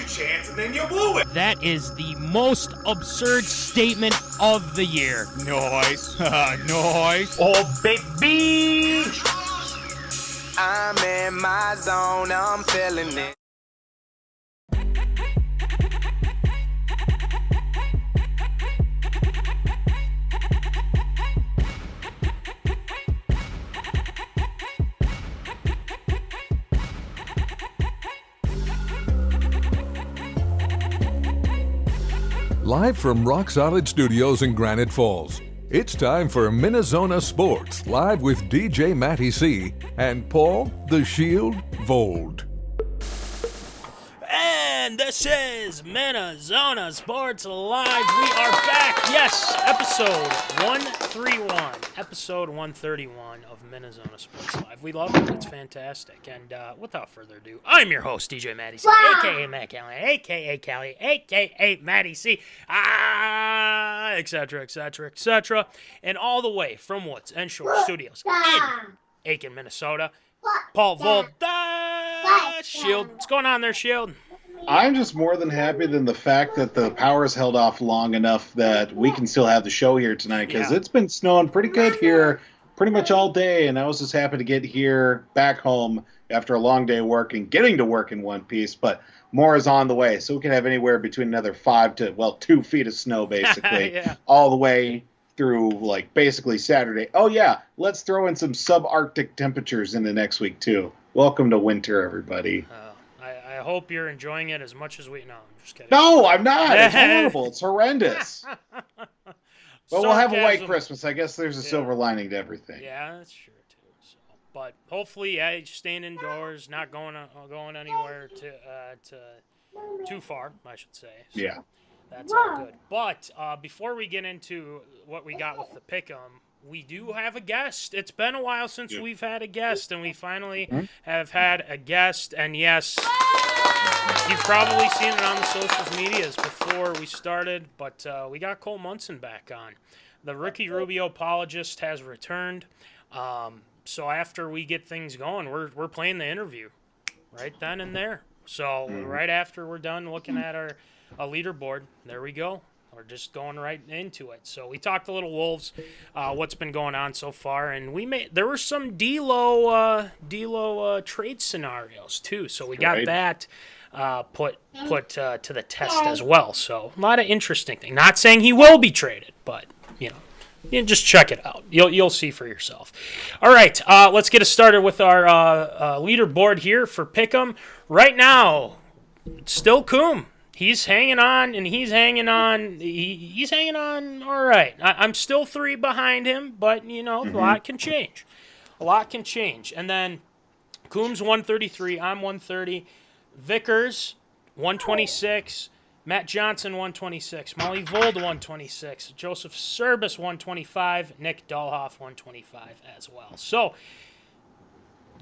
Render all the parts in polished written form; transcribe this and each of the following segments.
Chance and then you blew it. That is the most absurd statement of the year. Nice. Nice. Oh, baby. I'm in my zone, I'm feeling it. Live from Rock Solid Studios in Granite Falls, it's time for MinneZona Sports, live with DJ Matty C. and Paul the Shield Vold. And this is MinneZona Sports Live. We are back. Yes, episode 131. Episode 131 of MinneZona Sports Live. We love it. It's fantastic. And without further ado, I'm your host, DJ Matty C, a.k.a. Matt Callie, a.k.a. Callie, a.k.a. Matty C, etc., etc., etc. And all the way from Woods and Shore Studios in Aiken, Minnesota, Paul Vold, Shield. What's going on there, Shield? I'm just more than happy than the fact that the power's held off long enough that we can still have the show here tonight, because it's been snowing pretty good here pretty much all day, and I was just happy to get here back home after a long day of work and getting to work in one piece, but more is on the way, so we can have anywhere between another 5 to 2 feet of snow, basically, all the way through, like, basically Saturday. Oh, yeah, let's throw in some subarctic temperatures in the next week, too. Welcome to winter, everybody. I hope you're enjoying it as much as we... No, I'm just kidding. No, I'm not. It's horrible. It's horrendous. But we'll have a white Christmas. I guess there's a silver lining to everything. Yeah, that's true, too. So, but hopefully, staying indoors, not going anywhere too far, I should say. So yeah. That's all good. But before we get into what we got with the pick'em, we do have a guest. It's been a while since we've had a guest, and we finally have had a guest. And yes, you've probably seen it on the social medias before we started, but we got Cole Munson back on. The Ricky Rubio apologist has returned. So after we get things going, we're playing the interview right then and there. So right after we're done looking at our leaderboard, there we go. We're just going right into it. So we talked a little Wolves, what's been going on so far, and there were some D-Lo trade scenarios too. So we got that put to the test as well. So a lot of interesting things. Not saying he will be traded, but you just check it out. You'll see for yourself. All right, let's get us started with our leaderboard here for Pick'em. Right now, still Coom. He's hanging on, and he's hanging on. He's hanging on all right. I'm still 3 behind him, but, a lot can change. A lot can change. And then Coom's 133. I'm 130. Vickers, 126. Matt Johnson, 126. Molly Vold, 126. Joseph Serbus, 125. Nick Dahlhoff, 125 as well. So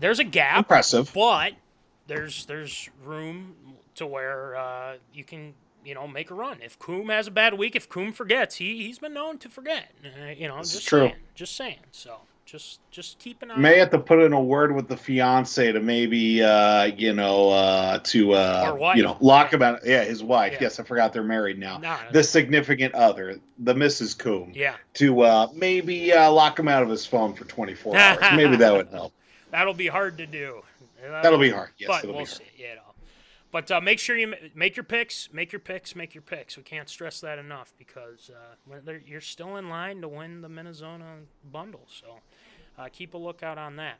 there's a gap. Impressive. But there's room to where you can, make a run. If Coom has a bad week, if Coom forgets, he's been known to forget. Just true. Just saying. So just keep an eye. May have to put in a word with the fiance to maybe lock him out. Yeah, his wife. Yeah. Yes, I forgot they're married now. The significant other, the Mrs. Coom. Yeah. To maybe lock him out of his phone for 24 hours. Maybe that would help. That'll be hard to do. That'll be hard. Yes, but we'll see. But make sure you make your picks. Make your picks. We can't stress that enough because you're still in line to win the MinneZona bundle. So keep a lookout on that.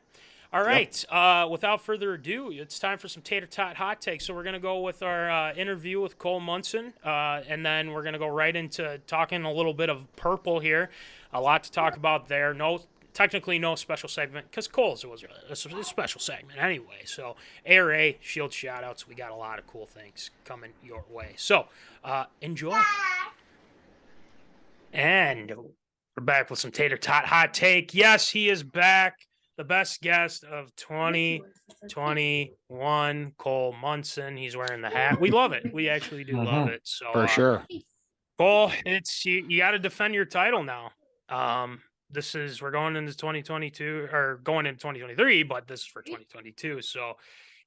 All right. Yep. Without further ado, it's time for some Tater Tot Hot Take. So we're going to go with our interview with Cole Munson, and then we're going to go right into talking a little bit of purple here. A lot to talk about there. Technically no special segment because Cole's was a special segment anyway. So ARA, Shield Shoutouts, we got a lot of cool things coming your way. So enjoy. And we're back with some Tater Tot Hot Take. Yes, he is back. The best guest of 2021, Cole Munson. He's wearing the hat. We love it. We actually do love it. So for sure. Cole, it's you got to defend your title now. We're going into 2022 or going into 2023, but this is for 2022. So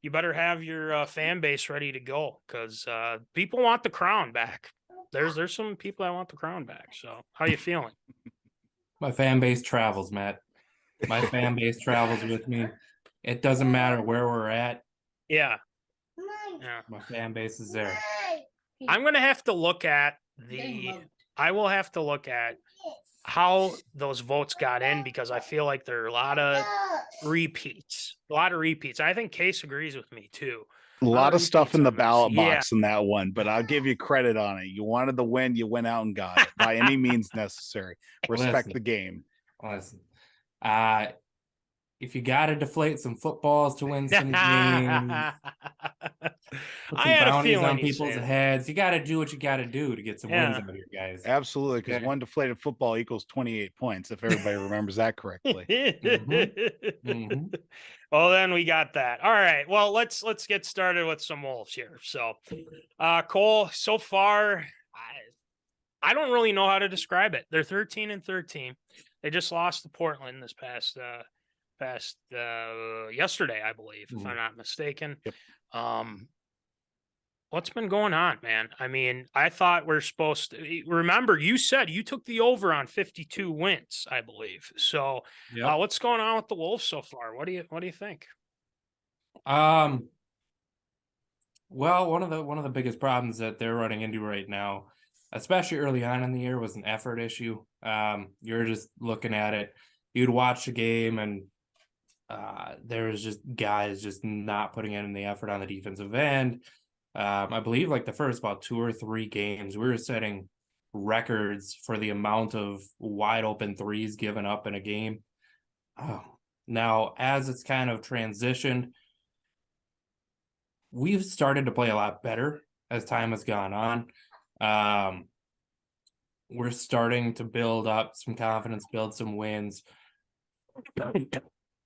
you better have your fan base ready to go because people want the crown back. There's some people that want the crown back. So how you feeling? My fan base travels, Matt. My fan base travels with me. It doesn't matter where we're at. Yeah. My fan base is there. I'm going to have to look at how those votes got in because I feel like there are a lot of repeats. I think Case agrees with me too. A lot of stuff in the ballot box in that one, but I'll give you credit on it. You wanted the win, you went out and got it by any means necessary. Respect the game. Listen, if you got to deflate some footballs to win some games, put some bounties on people's heads, you got to do what you got to do to get some wins out here, guys. Absolutely, because one deflated football equals 28 points, if everybody remembers that correctly. Well, then we got that. All right. Well, let's get started with some Wolves here. So, Cole, so far, I don't really know how to describe it. They're 13-13. They just lost to Portland this past yesterday, I believe, if I'm not mistaken. Yep. What's been going on, man? I mean, I thought we're supposed to remember you said you took the over on 52 wins, I believe. So what's going on with the Wolves so far? What do you think? Well, one of the biggest problems that they're running into right now, especially early on in the year, was an effort issue. You're just looking at it. You'd watch the game and there was just guys just not putting in the effort on the defensive end. I believe like the first about 2 or 3 games, we were setting records for the amount of wide open threes given up in a game. Now, as it's kind of transitioned, we've started to play a lot better as time has gone on. We're starting to build up some confidence, build some wins.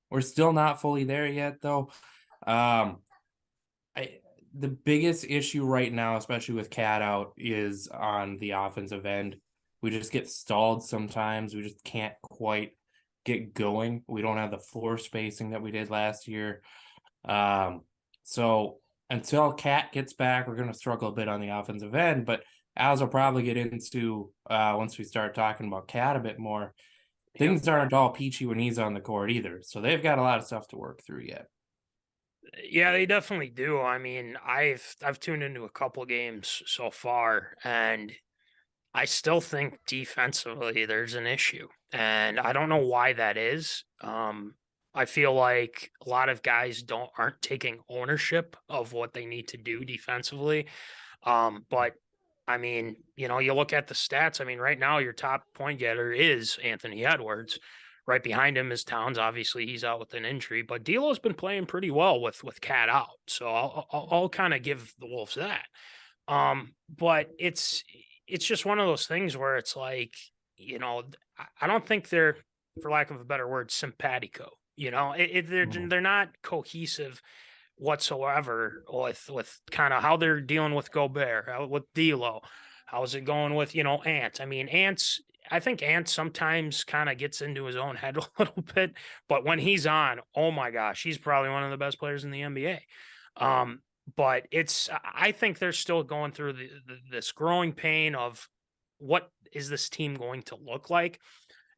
We're still not fully there yet, though. The biggest issue right now, especially with Cat out, is on the offensive end. We just get stalled sometimes. We just can't quite get going. We don't have the floor spacing that we did last year. So until Cat gets back, we're going to struggle a bit on the offensive end, but as we'll probably get into once we start talking about Cat a bit more, things aren't all peachy when he's on the court either. So they've got a lot of stuff to work through yet. Yeah, they definitely do. I mean, I've tuned into a couple games so far, and I still think defensively there's an issue, and I don't know why that is. I feel like a lot of guys aren't taking ownership of what they need to do defensively. But I mean, you look at the stats. I mean, right now your top point getter is Anthony Edwards. Right behind him is Towns. Obviously, he's out with an injury, but D'Lo's been playing pretty well with Cat out. So I'll kind of give the Wolves that. But it's just one of those things where it's like, I don't think they're, for lack of a better word, simpatico. They're not cohesive whatsoever with kind of how they're dealing with Gobert, with D'Lo. How's it going with, Ant? I mean, I think Ant sometimes kind of gets into his own head a little bit, but when he's on, oh my gosh, he's probably one of the best players in the NBA. But I think they're still going through this growing pain of what is this team going to look like.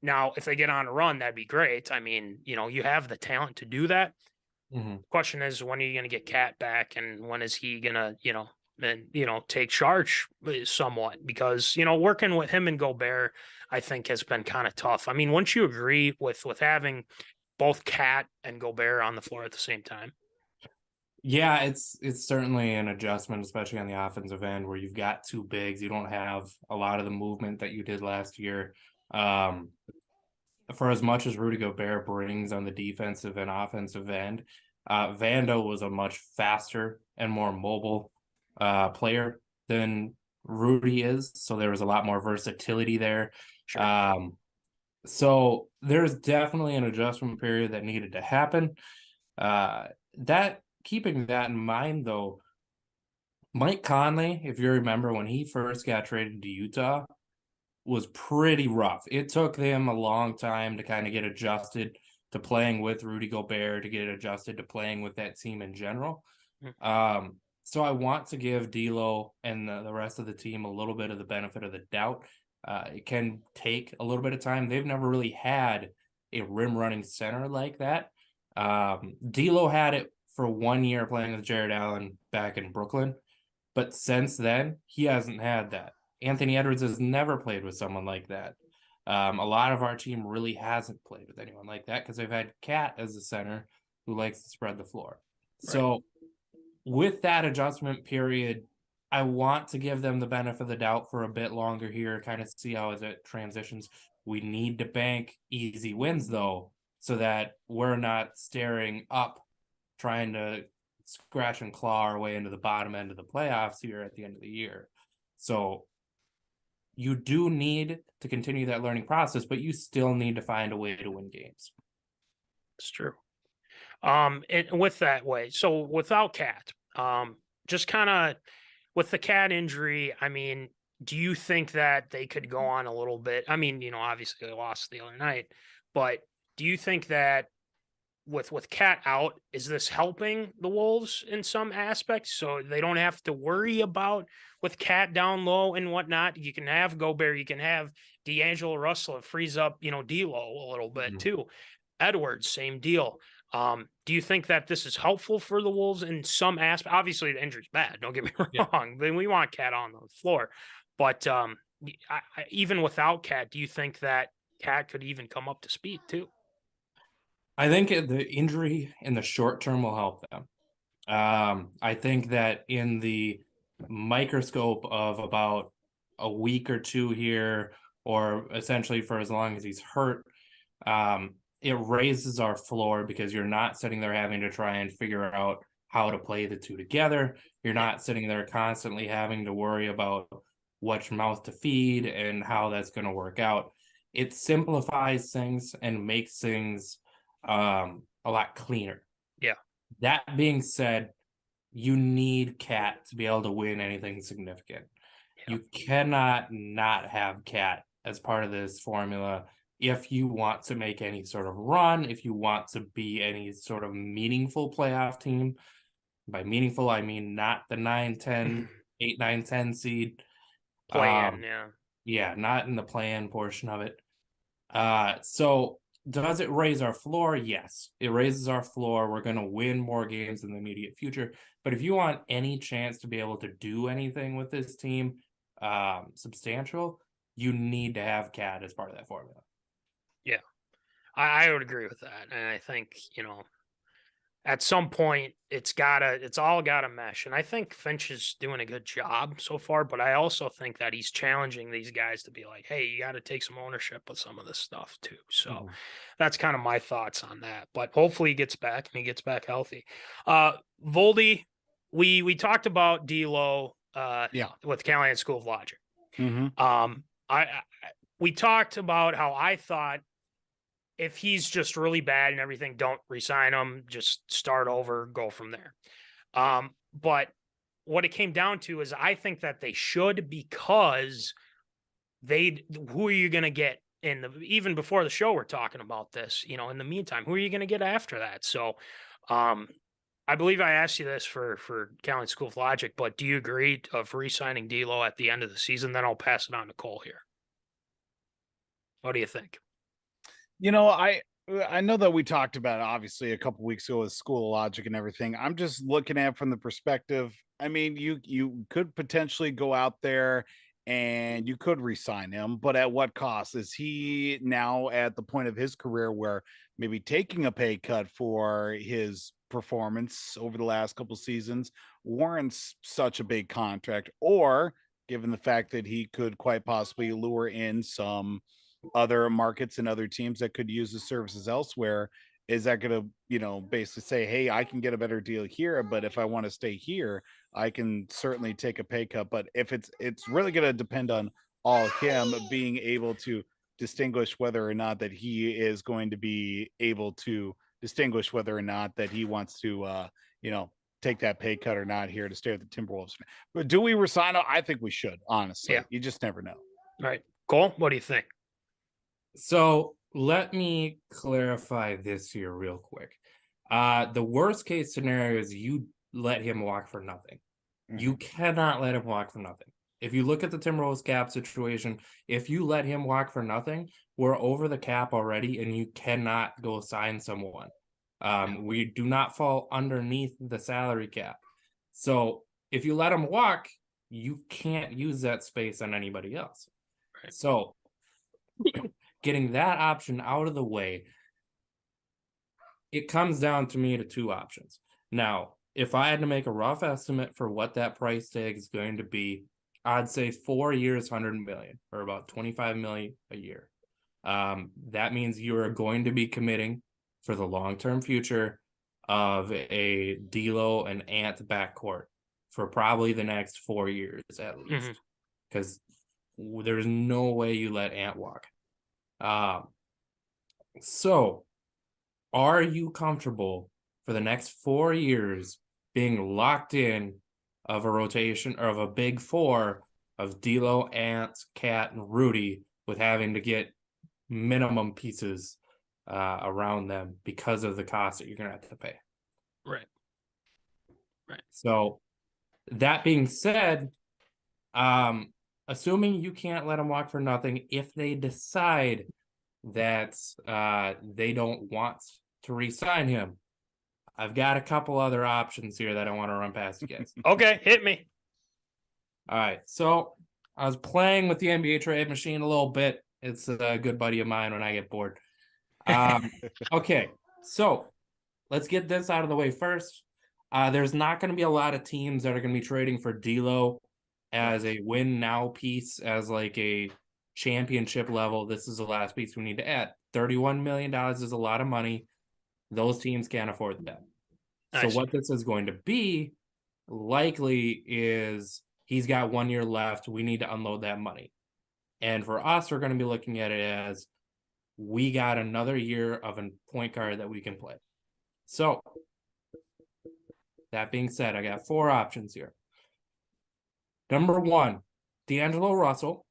Now, if they get on a run, that'd be great. I mean, you have the talent to do that. Mm-hmm. Question is, when are you going to get Cat back, and when is he going to, take charge somewhat? Because, working with him and Gobert, I think has been kind of tough. I mean, wouldn't you agree with having both Cat and Gobert on the floor at the same time? Yeah, it's certainly an adjustment, especially on the offensive end where you've got two bigs. You don't have a lot of the movement that you did last year. For as much as Rudy Gobert brings on the defensive and offensive end, Vando was a much faster and more mobile player than Rudy is. So there was a lot more versatility there. Sure. So there's definitely an adjustment period that needed to happen. Keeping that in mind, though, Mike Conley, if you remember when he first got traded to Utah, was pretty rough. It took them a long time to kind of get adjusted to playing with Rudy Gobert, to get adjusted to playing with that team in general. So I want to give D'Lo and the rest of the team a little bit of the benefit of the doubt. It can take a little bit of time. They've never really had a rim running center like that. D'Lo had it for 1 year playing with Jared Allen back in Brooklyn, but since then he hasn't had that. Anthony Edwards has never played with someone like that. A lot of our team really hasn't played with anyone like that because they've had Cat as the center who likes to spread the floor. Right. So with that adjustment period, I want to give them the benefit of the doubt for a bit longer here, kind of see how it transitions. We need to bank easy wins, though, so that we're not staring up trying to scratch and claw our way into the bottom end of the playoffs here at the end of the year. So you do need to continue that learning process, but you still need to find a way to win games. It's true. And with that way, so without Cat, just kind of with the Cat injury, I mean, do you think that they could go on a little bit? I mean, obviously they lost the other night, but do you think that with Cat out, is this helping the Wolves in some aspects so they don't have to worry about with Cat down low and whatnot? You can have Gobert, you can have dangelorussell. It frees up, D'Lo a little bit too. Edwards, same deal. Do you think that this is helpful for the Wolves in some aspect? Obviously, the injury's bad. Don't get me wrong. Then we want Cat on the floor, but even without Cat, do you think that Cat could even come up to speed too? I think the injury in the short term will help them. I think that in the microscope of about a week or two here, or essentially for as long as he's hurt, it raises our floor because you're not sitting there having to try and figure out how to play the two together. You're not sitting there constantly having to worry about which mouth to feed and how that's going to work out. It simplifies things and makes things a lot cleaner. Yeah. That being said, you need Cat to be able to win anything significant. Yeah. You cannot not have Cat as part of this formula if you want to make any sort of run, if you want to be any sort of meaningful playoff team. By meaningful, I mean not the 9-10, 8-9-10 seed. Plan, Yeah, not in the plan portion of it. So does it raise our floor? Yes, it raises our floor. We're going to win more games in the immediate future. But if you want any chance to be able to do anything with this team, substantial, you need to have Cat as part of that formula. Yeah, I would agree with that. And I think, at some point it's all gotta mesh. And I think Finch is doing a good job so far, but I also think that he's challenging these guys to be like, hey, you got to take some ownership of some of this stuff too. So that's kind of my thoughts on that. But hopefully he gets back and he gets back healthy. Voldy, we talked about D-Lo with Callahan School of Logic. We talked about how I thought if he's just really bad and everything, don't resign him, just start over, go from there. But what it came down to is I think that they should, because who are you going to get even before the show, we're talking about this, in the meantime, who are you going to get after that? So I believe I asked you this for Callahan School of Logic, but do you agree of re-signing D'Lo at the end of the season? Then I'll pass it on to Cole here. What do you think? I know that we talked about it, obviously, a couple weeks ago with School of Logic and everything. I'm just looking at it from the perspective. I mean, you could potentially go out there and you could re-sign him, but at what cost? Is he now at the point of his career where maybe taking a pay cut for his performance over the last couple seasons warrants such a big contract? Or given the fact that he could quite possibly lure in some other markets and other teams that could use the services elsewhere, is that going to, basically say, hey, I can get a better deal here, but if I want to stay here, I can certainly take a pay cut. But if it's really going to depend on all him being able to distinguish whether or not that he is going to be able to distinguish whether or not that he wants to, take that pay cut or not here to stay with the Timberwolves. But do we resign? I think we should, honestly. Yeah. You just never know. All right. Cole, what do you think? So let me clarify this here real quick. The worst case scenario is you let him walk for nothing. You cannot let him walk for nothing. If you look at the Timberwolves cap situation, if you let him walk for nothing, we're over the cap already, and you cannot go sign someone. We do not fall underneath the salary cap. So if you let him walk, you can't use that space on anybody else. Right. So getting that option out of the way, it comes down to me to two options. Now, if I had to make a rough estimate for what that price tag is going to be, I'd say 4 years, $100 million, or about $25 million a year. That means you are going to be committing for the long-term future of a D'Lo and Ant backcourt for probably the next 4 years at least, because there's no way you let Ant walk. So are you comfortable for the next 4 years being locked in of a rotation or of a big four of D'Lo, Ant, Cat, and Rudy, with having to get minimum pieces around them because of the cost that you're going to have to pay? Right. So that being said, assuming you can't let them walk for nothing, if they decide that they don't want to re-sign him, I've got a couple other options here that I want to run past you guys. Okay, hit me. All right, so I was playing with the NBA trade machine a little bit. It's a good buddy of mine when I get bored. Okay, so let's get this out of the way first. There's not going to be a lot of teams that are going to be trading for D'Lo as a win now piece, as like a championship level. This is the last piece we need to add. $31 million is a lot of money. Those teams can't afford that. So what this is going to be likely is he's got 1 year left. We need to unload that money. And for us, we're going to be looking at it as we got another year of a point guard that we can play. So that being said, I got 4 options here. Number 1, D'Angelo Russell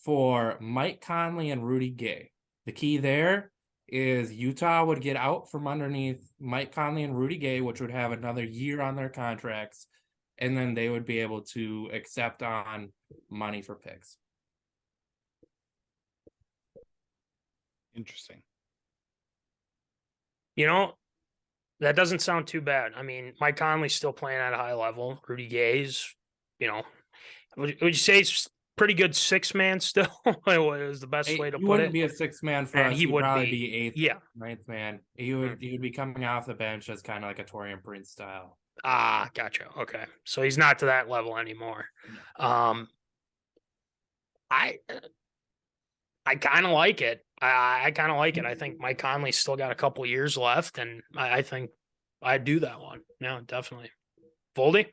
for Mike Conley and Rudy Gay. The key there is Utah would get out from underneath Mike Conley and Rudy Gay, which would have another year on their contracts, and then they would be able to accept on money for picks. Interesting. That doesn't sound too bad. I mean, Mike Conley's still playing at a high level. Rudy Gay's, would you say it's pretty good 6-man still? Was the best way to He put wouldn't it. be a 6-man for And us. he He'd would probably be- be eighth, yeah. ninth man. He would be coming off the bench as kind of like a Torian Prince style. Ah, gotcha. Okay, so he's not to that level anymore. I kind of like it. I kind of like it. I think Mike Conley's still got a couple years left, and I think I'd do that one. Yeah, definitely. Voldy?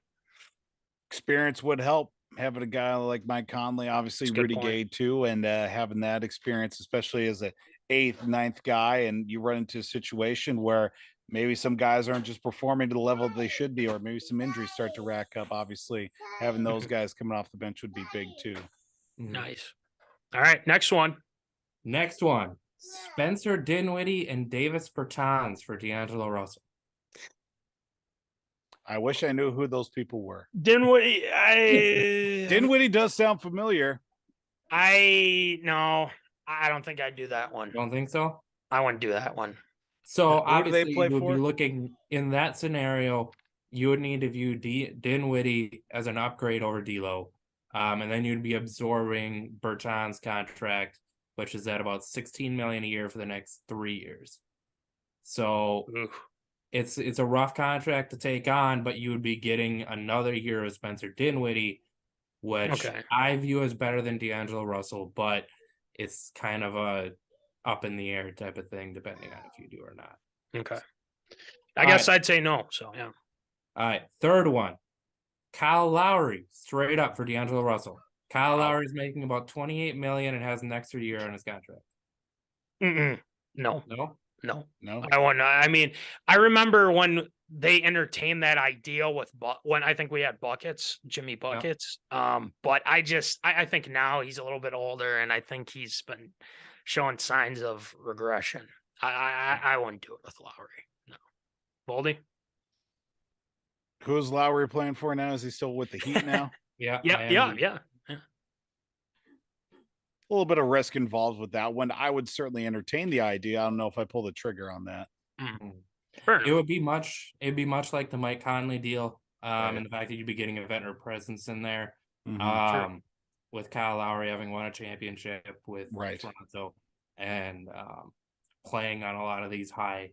Experience would help. Having a guy like Mike Conley, obviously That's a good Rudy point. Gay too, and having that experience, especially as a 8th, 9th guy, and you run into a situation where maybe some guys aren't just performing to the level they should be, or maybe some injuries start to rack up. Obviously, having those guys coming off the bench would be big too. Nice. All right, next one. Next one, Spencer Dinwiddie and Davis Bertans for D'Angelo Russell. I wish I knew who those people were. Dinwiddie, Dinwiddie does sound familiar. no, I don't think I'd do that one. Don't think so? I wouldn't do that one. So Who do they obviously play you would for? be looking in that scenario, you would need to view Dinwiddie as an upgrade over D'Lo. And then you'd be absorbing Bertans' contract, which is at about $16 million a year for the next 3 years. So it's a rough contract to take on, but you would be getting another year of Spencer Dinwiddie, which I view as better than D'Angelo Russell, but it's kind of a up in the air type of thing, depending on if you do or not. Okay. I guess I'd say no. So yeah. All right, third one, Kyle Lowry, straight up for D'Angelo Russell. Kyle Lowry is making about $28 million and has an extra year on his contract. No. No. I wouldn't. I mean, I remember when they entertained that idea with when I think we had Jimmy Buckets. But I think now he's a little bit older, and I think he's been showing signs of regression. I wouldn't do it with Lowry. No. Baldy? Who's Lowry playing for now? Is he still with the Heat now? Yeah. A little bit of risk involved with that one. I would certainly entertain the idea. I don't know if I pull the trigger on that. It would be much like the Mike Conley deal, and the fact that you'd be getting a veteran presence in there. With Kyle Lowry having won a championship with Toronto and playing on a lot of these high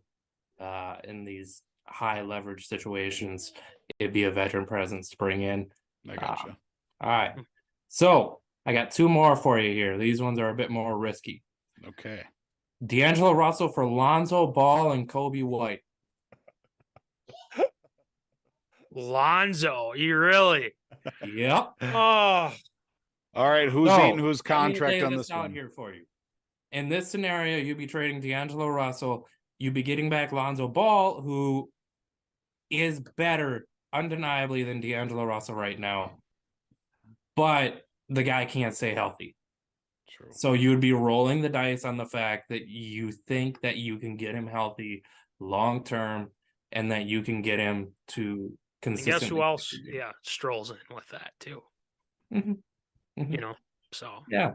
leverage situations, it'd be a veteran presence to bring in. I gotcha. All right. So I got 2 more for you here. These ones are a bit more risky. Okay. D'Angelo Russell for Lonzo Ball and Kobe White. Lonzo, you really? Yep. Oh. All right, who's eating whose contract on this out one? Here for you. In this scenario, you'd be trading D'Angelo Russell. You'd be getting back Lonzo Ball, who is better, undeniably, than D'Angelo Russell right now. But the guy can't stay healthy. True. So you'd be rolling the dice on the fact that you think that you can get him healthy long term, and that you can get him to consistently. Guess who else? Yeah, strolls in with that too. So yeah.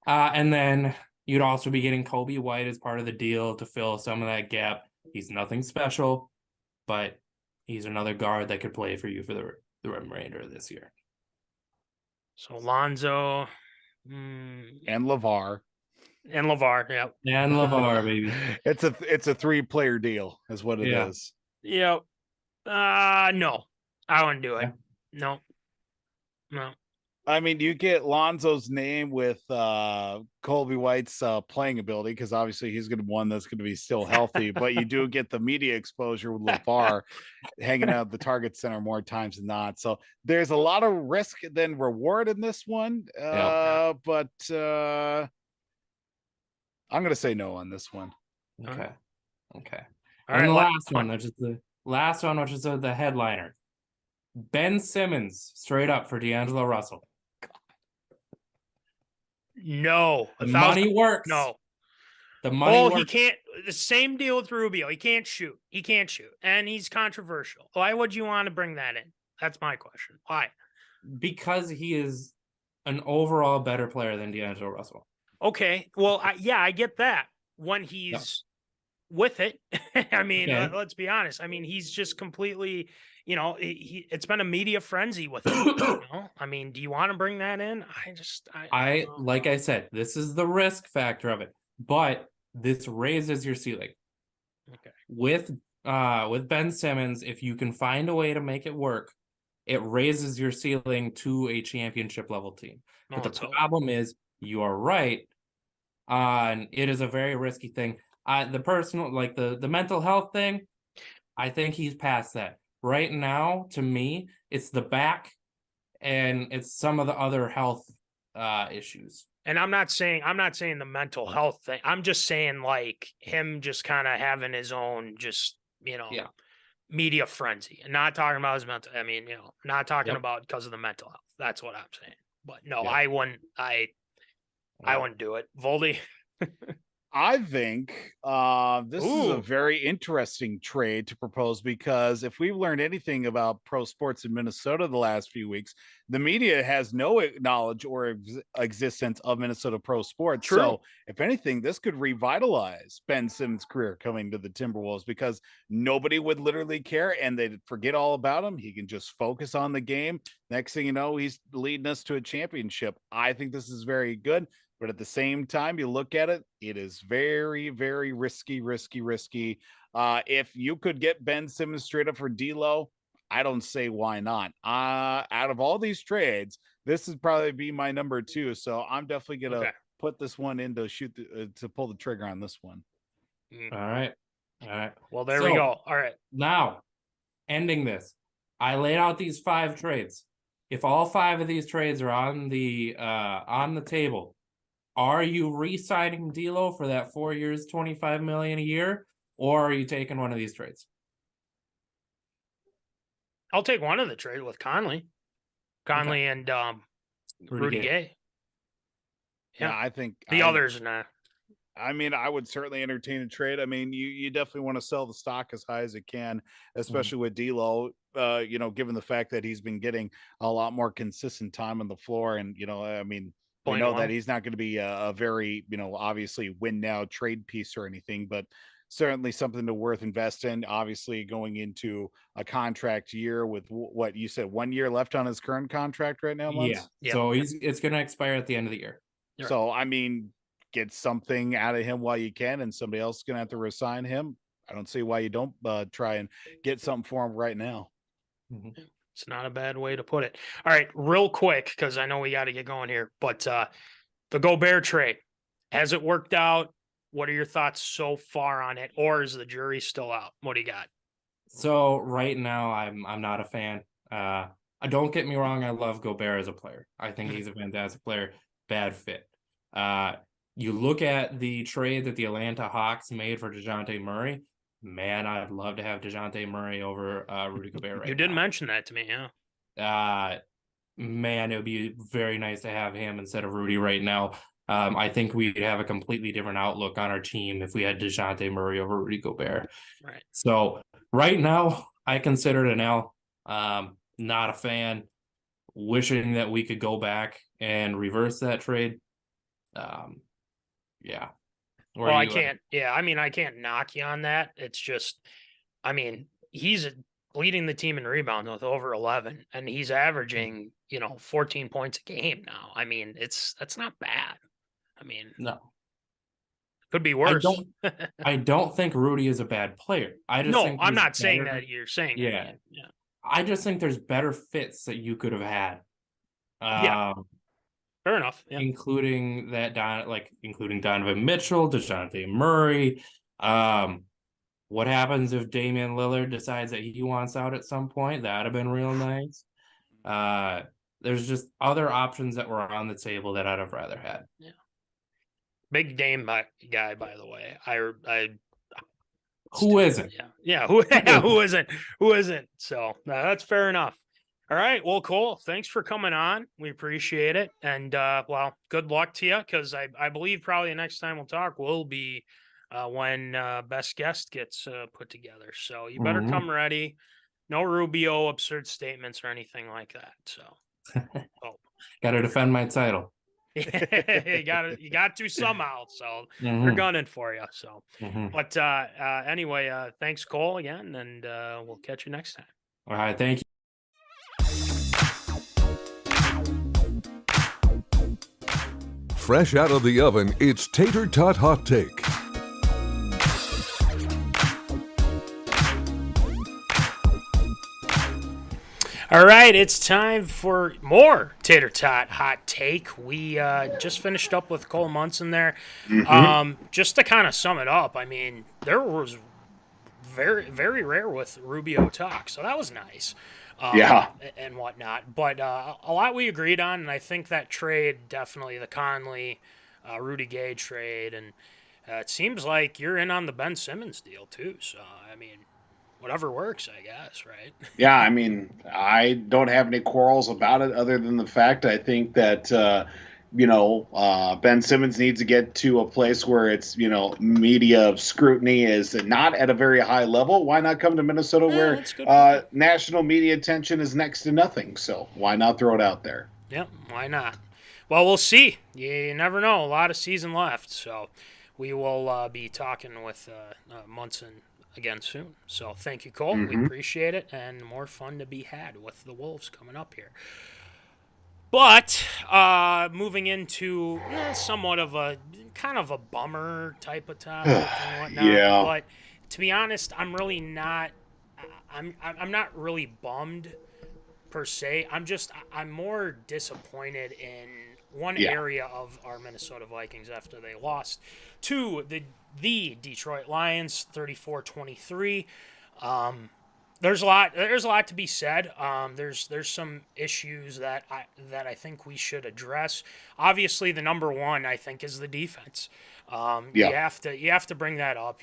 And then you'd also be getting Kobe White as part of the deal to fill some of that gap. He's nothing special, but he's another guard that could play for you for the remainder of this year. So Lonzo and LeVar. And LeVar, yep. And LeVar, baby. It's a 3-player deal, is what it is. Yep. No, I wouldn't do it. No. I mean, you get Lonzo's name with Colby White's playing ability, because obviously he's going to be one that's going to be still healthy, but you do get the media exposure with LeVar hanging out at the target center more times than not. So there's a lot of risk than reward in this one. But I'm going to say no on this one. Okay. All And right, the last one, which is the headliner. Ben Simmons, straight up for D'Angelo Russell. No. The money works. No. The money works. He can't. The same deal with Rubio. He can't shoot. And he's controversial. Why would you want to bring that in? That's my question. Why? Because he is an overall better player than D'Angelo Russell. Okay. Well, I get that when he's with it. I mean, let's be honest. I mean, he's just completely, it's been a media frenzy with him. I mean, do you want to bring that in? I like I said, this is the risk factor of it, but this raises your ceiling. Okay. With Ben Simmons, if you can find a way to make it work, it raises your ceiling to a championship level team. But the problem is, you are right. And it is a very risky thing. The personal, like the mental health thing, I think he's past that. Right now, to me, it's the back and it's some of the other health issues. And I'm not saying the mental health thing. I'm just saying like him just kind of having his own media frenzy, and not talking about his mental. I mean, not talking about because of the mental health. That's what I'm saying. But no, I wouldn't. I wouldn't do it. Voldy. I think this is a very interesting trade to propose, because if we've learned anything about pro sports in Minnesota the last few weeks, the media has no knowledge or existence of Minnesota pro sports. True. So if anything, this could revitalize Ben Simmons' career coming to the Timberwolves, because nobody would literally care and they'd forget all about him. He can just focus on the game. Next thing you know, he's leading us to a championship. I think this is very good. But at the same time, you look at it, it is very, very risky. If you could get Ben Simmons straight up for D'Lo, I don't say why not. Out of all these trades, this would probably be my number 2. So I'm definitely going to put this one in to shoot, to pull the trigger on this one. All right. Well, there we go. All right. Now, ending this, I laid out these 5 trades. If all 5 of these trades are on the table, are you re-signing D'Lo for that 4 years, $25 million a year, or are you taking one of these trades? I'll take one of the trade with Conley and Rudy Gay. Yeah, I think the others not. I mean, I would certainly entertain a trade. I mean, you definitely want to sell the stock as high as it can, especially with D'Lo. Given the fact that he's been getting a lot more consistent time on the floor, and I mean. We know that he's not going to be a very, obviously win now trade piece or anything, but certainly something to worth invest in. Obviously going into a contract year with what you said, 1 year left on his current contract right now. Yeah. So it's going to expire at the end of the year. So, I mean, get something out of him while you can, and somebody else is going to have to resign him. I don't see why you don't try and get something for him right now. Mm-hmm. It's not a bad way to put it. All right, real quick, because I know we got to get going here, but the Gobert trade, has it worked out? What are your thoughts so far on it, or is the jury still out? What do you got? So right now, I'm not a fan. Don't get me wrong, I love Gobert as a player. I think he's a fantastic player. Bad fit. You look at the trade that the Atlanta Hawks made for DeJounte Murray. Man, I'd love to have DeJounte Murray over Rudy Gobert right now. You did mention that to me, yeah. Man, it would be very nice to have him instead of Rudy right now. I think we'd have a completely different outlook on our team if we had DeJounte Murray over Rudy Gobert. Right. So right now, I consider it an L. Not a fan. Wishing that we could go back and reverse that trade. Yeah. Well, I can't. Yeah, I mean, I can't knock you on that. It's just, I mean, he's leading the team in rebounds with over 11, and he's averaging, 14 points a game now. I mean, that's not bad. I mean, no, could be worse. I don't think Rudy is a bad player. I'm not saying that you're saying. Yeah. I just think there's better fits that you could have had. Fair enough. Yeah. Including Donovan Mitchell, DeJounte Murray. What happens if Damian Lillard decides that he wants out at some point? That'd have been real nice. There's just other options that were on the table that I'd have rather had. Yeah. Big Dame guy, by the way. Who isn't? Yeah. Who isn't? So that's fair enough. All right. Well, Cole, thanks for coming on. We appreciate it. And, well, good luck to you, because I believe probably the next time we'll talk will be when Best Guest gets put together. So you better come ready. No Rubio absurd statements or anything like that. So, Got to defend my title. you got to somehow. So they're gunning for you. So, but anyway, thanks, Cole, again, and we'll catch you next time. All right. Thank you. Fresh out of the oven, it's Tater Tot Hot Take. All right, it's time for more Tater Tot Hot Take. We just finished up with Cole Munson there. Just to kind of sum it up, I mean, there was very, very rare with Rubio talk, so that was nice. And whatnot. But a lot we agreed on, and I think that trade, definitely the Conley, Rudy Gay trade, and it seems like you're in on the Ben Simmons deal too. So, I mean, whatever works, I guess, right? Yeah, I mean, I don't have any quarrels about it other than the fact I think that, Ben Simmons needs to get to a place where it's, media scrutiny is not at a very high level. Why not come to Minnesota where national media attention is next to nothing? So why not throw it out there? Yep, why not? Well, we'll see. You never know. A lot of season left. So we will be talking with Munson again soon. So thank you, Cole. We appreciate it, and more fun to be had with the Wolves coming up here. But moving into somewhat of a kind of a bummer type of topic and whatnot. Yeah. But to be honest, I'm really not. I'm not really bummed per se. I'm more disappointed in one area of our Minnesota Vikings after they lost to the Detroit Lions 34-23. There's a lot to be said. There's some issues that I think we should address. Obviously, the number one I think is the defense. You have to bring that up.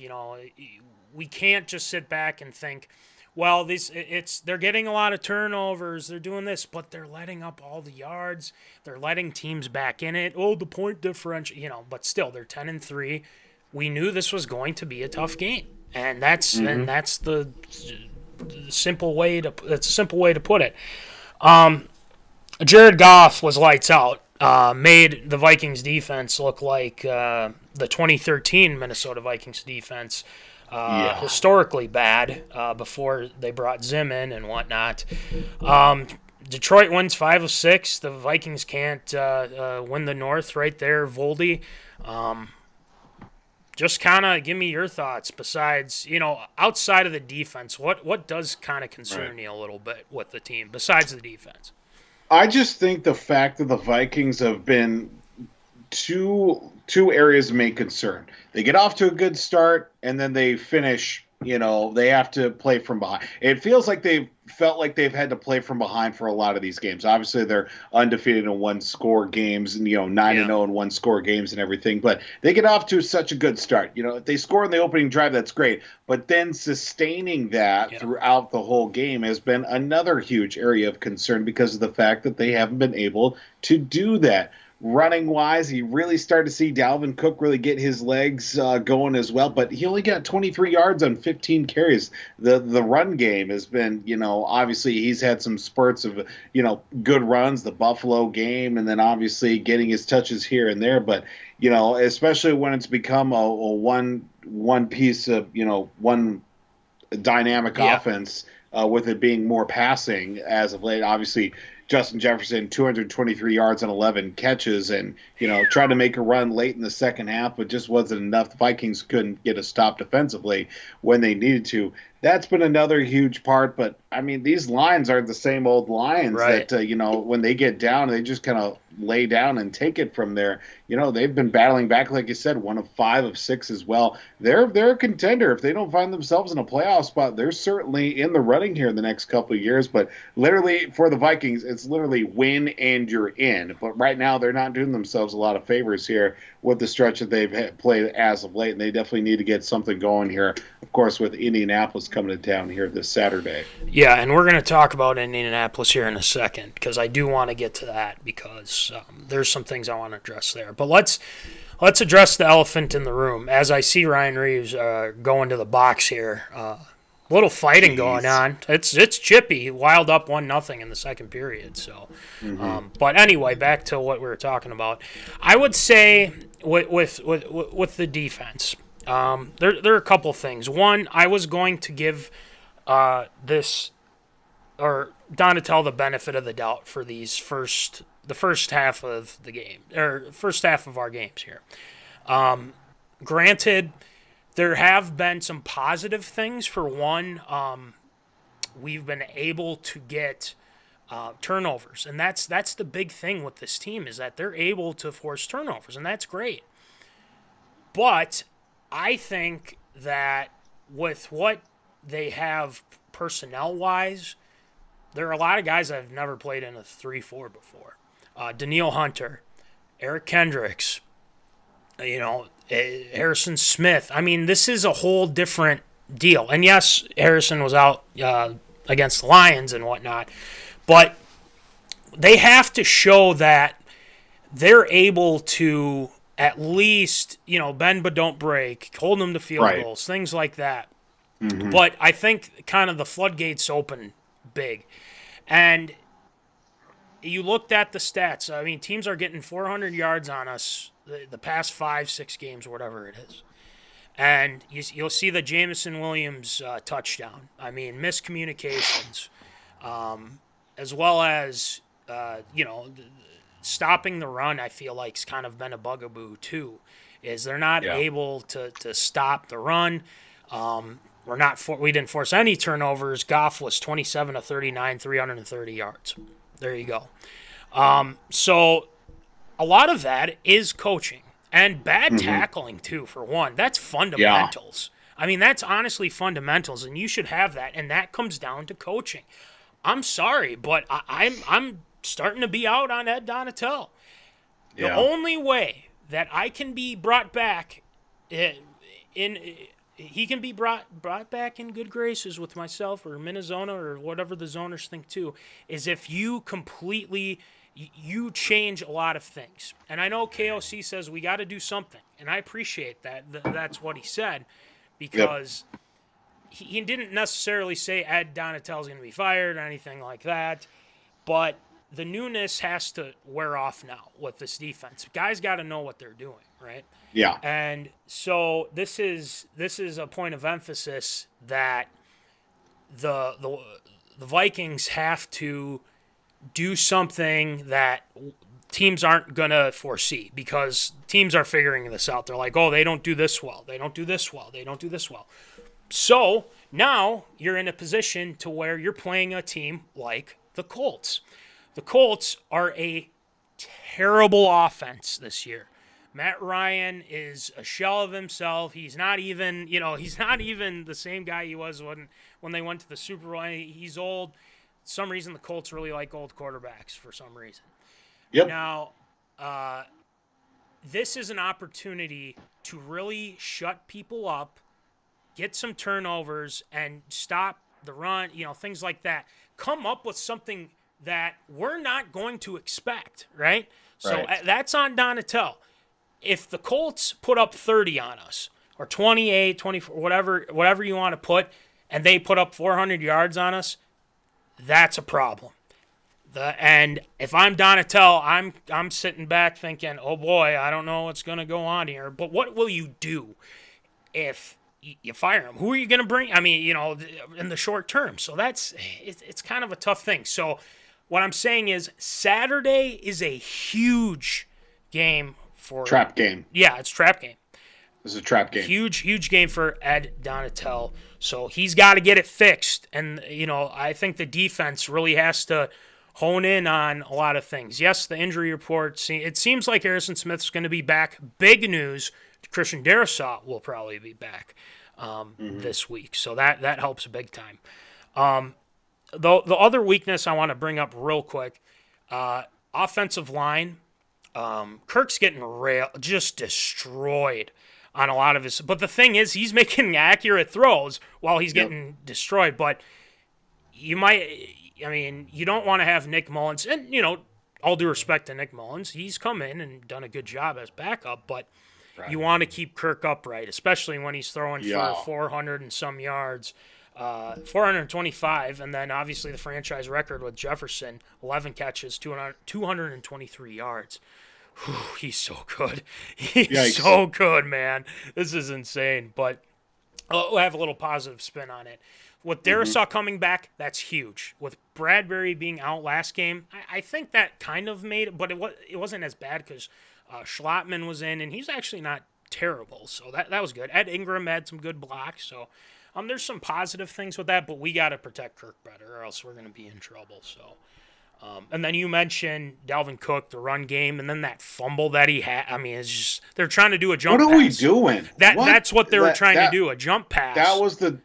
We can't just sit back and think, well, they're getting a lot of turnovers, they're doing this, but they're letting up all the yards. They're letting teams back in it. Oh, the point differential, but still they're 10-3. We knew this was going to be a tough game, and that's the simple way to put it. Jared Goff was lights out. Made the Vikings defense look like the 2013 Minnesota Vikings defense, historically bad before they brought Zim in and whatnot. Detroit wins 5 of 6. The Vikings can't win the North right there. Voldy. Just kind of give me your thoughts. Besides, outside of the defense, what does kind of concern you a little bit with the team besides the defense? I just think the fact that the Vikings have been two areas of main concern. They get off to a good start, and then they finish. They have to play from behind. It feels like they've had to play from behind for a lot of these games. Obviously, they're undefeated in one-score games, and 9-0 in one-score games and everything. But they get off to such a good start. If they score in the opening drive, that's great. But then sustaining that throughout the whole game has been another huge area of concern because of the fact that they haven't been able to do that. Running-wise, he really started to see Dalvin Cook really get his legs going as well, but he only got 23 yards on 15 carries. The run game has been, obviously he's had some spurts of, good runs, the Buffalo game, and then obviously getting his touches here and there. But, especially when it's become a one piece of, one dynamic offense with it being more passing as of late. Obviously, Justin Jefferson, 223 yards on 11 catches, and tried to make a run late in the second half, but just wasn't enough. The Vikings couldn't get a stop defensively when they needed to. That's been another huge part, but I mean, these Lions aren't the same old Lions that when they get down, they just kind of lay down and take it from there. They've been battling back, like you said, 1 of 5 of 6 as well. They're a contender. If they don't find themselves in a playoff spot, they're certainly in the running here in the next couple of years. But literally, for the Vikings, it's literally win and you're in. But right now, they're not doing themselves a lot of favors here with the stretch that they've played as of late, and they definitely need to get something going here. Of course, with Indianapolis Lions coming to town here this Saturday. Yeah, and we're going to talk about Indianapolis here in a second because I do want to get to that because there's some things I want to address there. But let's address the elephant in the room. As I see Ryan Reeves going to the box here, little fighting going on. It's chippy. He wild up 1-0 in the second period. So, but anyway, back to what we were talking about. I would say with the defense, there are a couple things. One, I was going to give Donatel the benefit of the doubt for the first half of the game or first half of our games here. Granted, there have been some positive things. For one, we've been able to get turnovers, and that's the big thing with this team is that they're able to force turnovers, and that's great. But I think that with what they have personnel-wise, there are a lot of guys that have never played in a 3-4 before. Daniil Hunter, Eric Kendricks, Harrison Smith. I mean, this is a whole different deal. And yes, Harrison was out against the Lions and whatnot, but they have to show that they're able to at least, bend but don't break, hold them to field goals, things like that. Mm-hmm. But I think kind of the floodgates open big. And you looked at the stats. I mean, teams are getting 400 yards on us the past 5-6 games, or whatever it is. And you'll see the Jamison Williams touchdown. I mean, miscommunications, as well as, stopping the run, I feel like, has kind of been a bugaboo, too, is they're not able to stop the run. We didn't force any turnovers. Goff was 27 of 39, 330 yards. There you go. So a lot of that is coaching and bad tackling too. For one, that's fundamentals. Yeah. I mean, that's honestly fundamentals, and you should have that. And that comes down to coaching. I'm sorry, but I'm starting to be out on Ed Donatel. The only way that I can be brought back he can be brought back in good graces with myself or MinneZona or whatever the zoners think too, is if you completely you change a lot of things. And I know KOC says we got to do something, and I appreciate that. That's what he said, because he didn't necessarily say Ed Donatel's going to be fired or anything like that, but the newness has to wear off now with this defense. Guys got to know what they're doing, right? Yeah. And so this is a point of emphasis that the Vikings have to do something that teams aren't going to foresee, because teams are figuring this out. They're like, oh, they don't do this well. They don't do this well. They don't do this well. So now you're in a position to where you're playing a team like the Colts. The Colts are a terrible offense this year. Matt Ryan is a shell of himself. He's not even the same guy he was when they went to the Super Bowl. He's old. For some reason, the Colts really like old quarterbacks for some reason. Yep. Now, this is an opportunity to really shut people up, get some turnovers, and stop the run, things like that. Come up with something that we're not going to expect, right? So that's on Donatel. If the Colts put up 30 on us, or 28, 24, whatever you want to put, and they put up 400 yards on us, that's a problem. And if I'm Donatel, I'm sitting back thinking, oh boy, I don't know what's going to go on here. But what will you do if you fire him? Who are you going to bring? I mean, in the short term. So it's kind of a tough thing. So what I'm saying is Saturday is a huge game for trap game. Yeah, it's trap game. This is a trap game. Huge game for Ed Donatel. So he's got to get it fixed. And, I think the defense really has to hone in on a lot of things. Yes, the injury report, it seems like Harrison Smith's going to be back. Big news, Christian Darrisaw will probably be back this week. So that helps big time. The other weakness I want to bring up real quick, offensive line. Kirk's getting just destroyed on a lot of his. But the thing is, he's making accurate throws while he's getting destroyed. But you don't want to have Nick Mullins, and all due respect to Nick Mullins, he's come in and done a good job as backup, but you want to keep Kirk upright, especially when he's throwing for 400 and some yards, 425, and then obviously the franchise record with Jefferson, 11 catches, 223 yards. Whew, he's so good. He's so good, man. This is insane, but we'll have a little positive spin on it. With Darisaw coming back, that's huge. With Bradbury being out last game, I think that kind of made it, but it wasn't as bad because Schlottman was in, and he's actually not terrible, so that was good. Ed Ingram had some good blocks, so there's some positive things with that, but we got to protect Kirk better, or else we're going to be in trouble. So, and then you mentioned Dalvin Cook, the run game, and then that fumble that he had. I mean, it's just they're trying to do a jump pass. What are we doing? That's what they were trying to do, a jump pass. That was the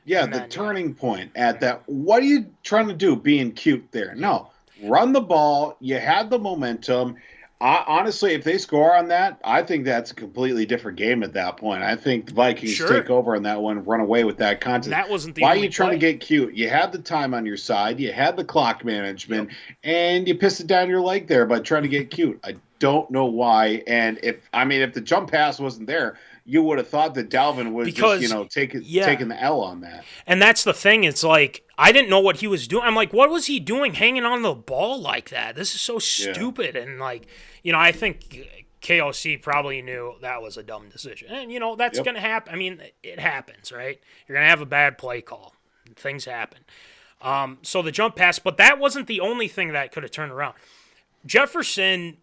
turning point at that. What are you trying to do being cute there? No, run the ball. You had the momentum. Honestly, if they score on that, I think that's a completely different game at that point. I think the Vikings take over on that one, run away with that contest. That wasn't the Why only are you trying play. to get cute? You had the time on your side, you had the clock management, and you pissed it down your leg there by trying to get cute. I don't know why. And if the jump pass wasn't there, you would have thought that Dalvin was taking the L on that. And that's the thing. It's like, I didn't know what he was doing. I'm like, what was he doing hanging on the ball like that? This is so stupid. And like, I think KOC probably knew that was a dumb decision. And, that's going to happen. I mean, it happens, right? You're going to have a bad play call. Things happen. So the jump pass, but that wasn't the only thing that could have turned around. Jefferson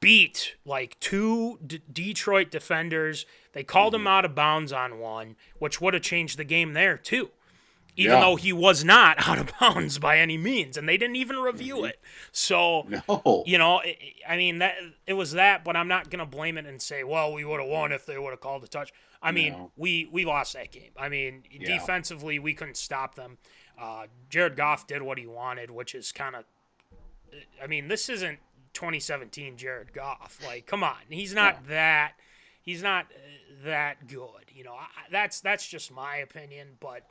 beat like two Detroit defenders. They called him out of bounds on one, which would have changed the game there too, even though he was not out of bounds by any means, and they didn't even review it. So, it was that, but I'm not going to blame it and say, well, we would have won if they would have called a touch. I mean, we lost that game. I mean, defensively, we couldn't stop them. Jared Goff did what he wanted, which is kind of, this isn't 2017 Jared Goff. Like, come on, he's not that good. That's just my opinion. But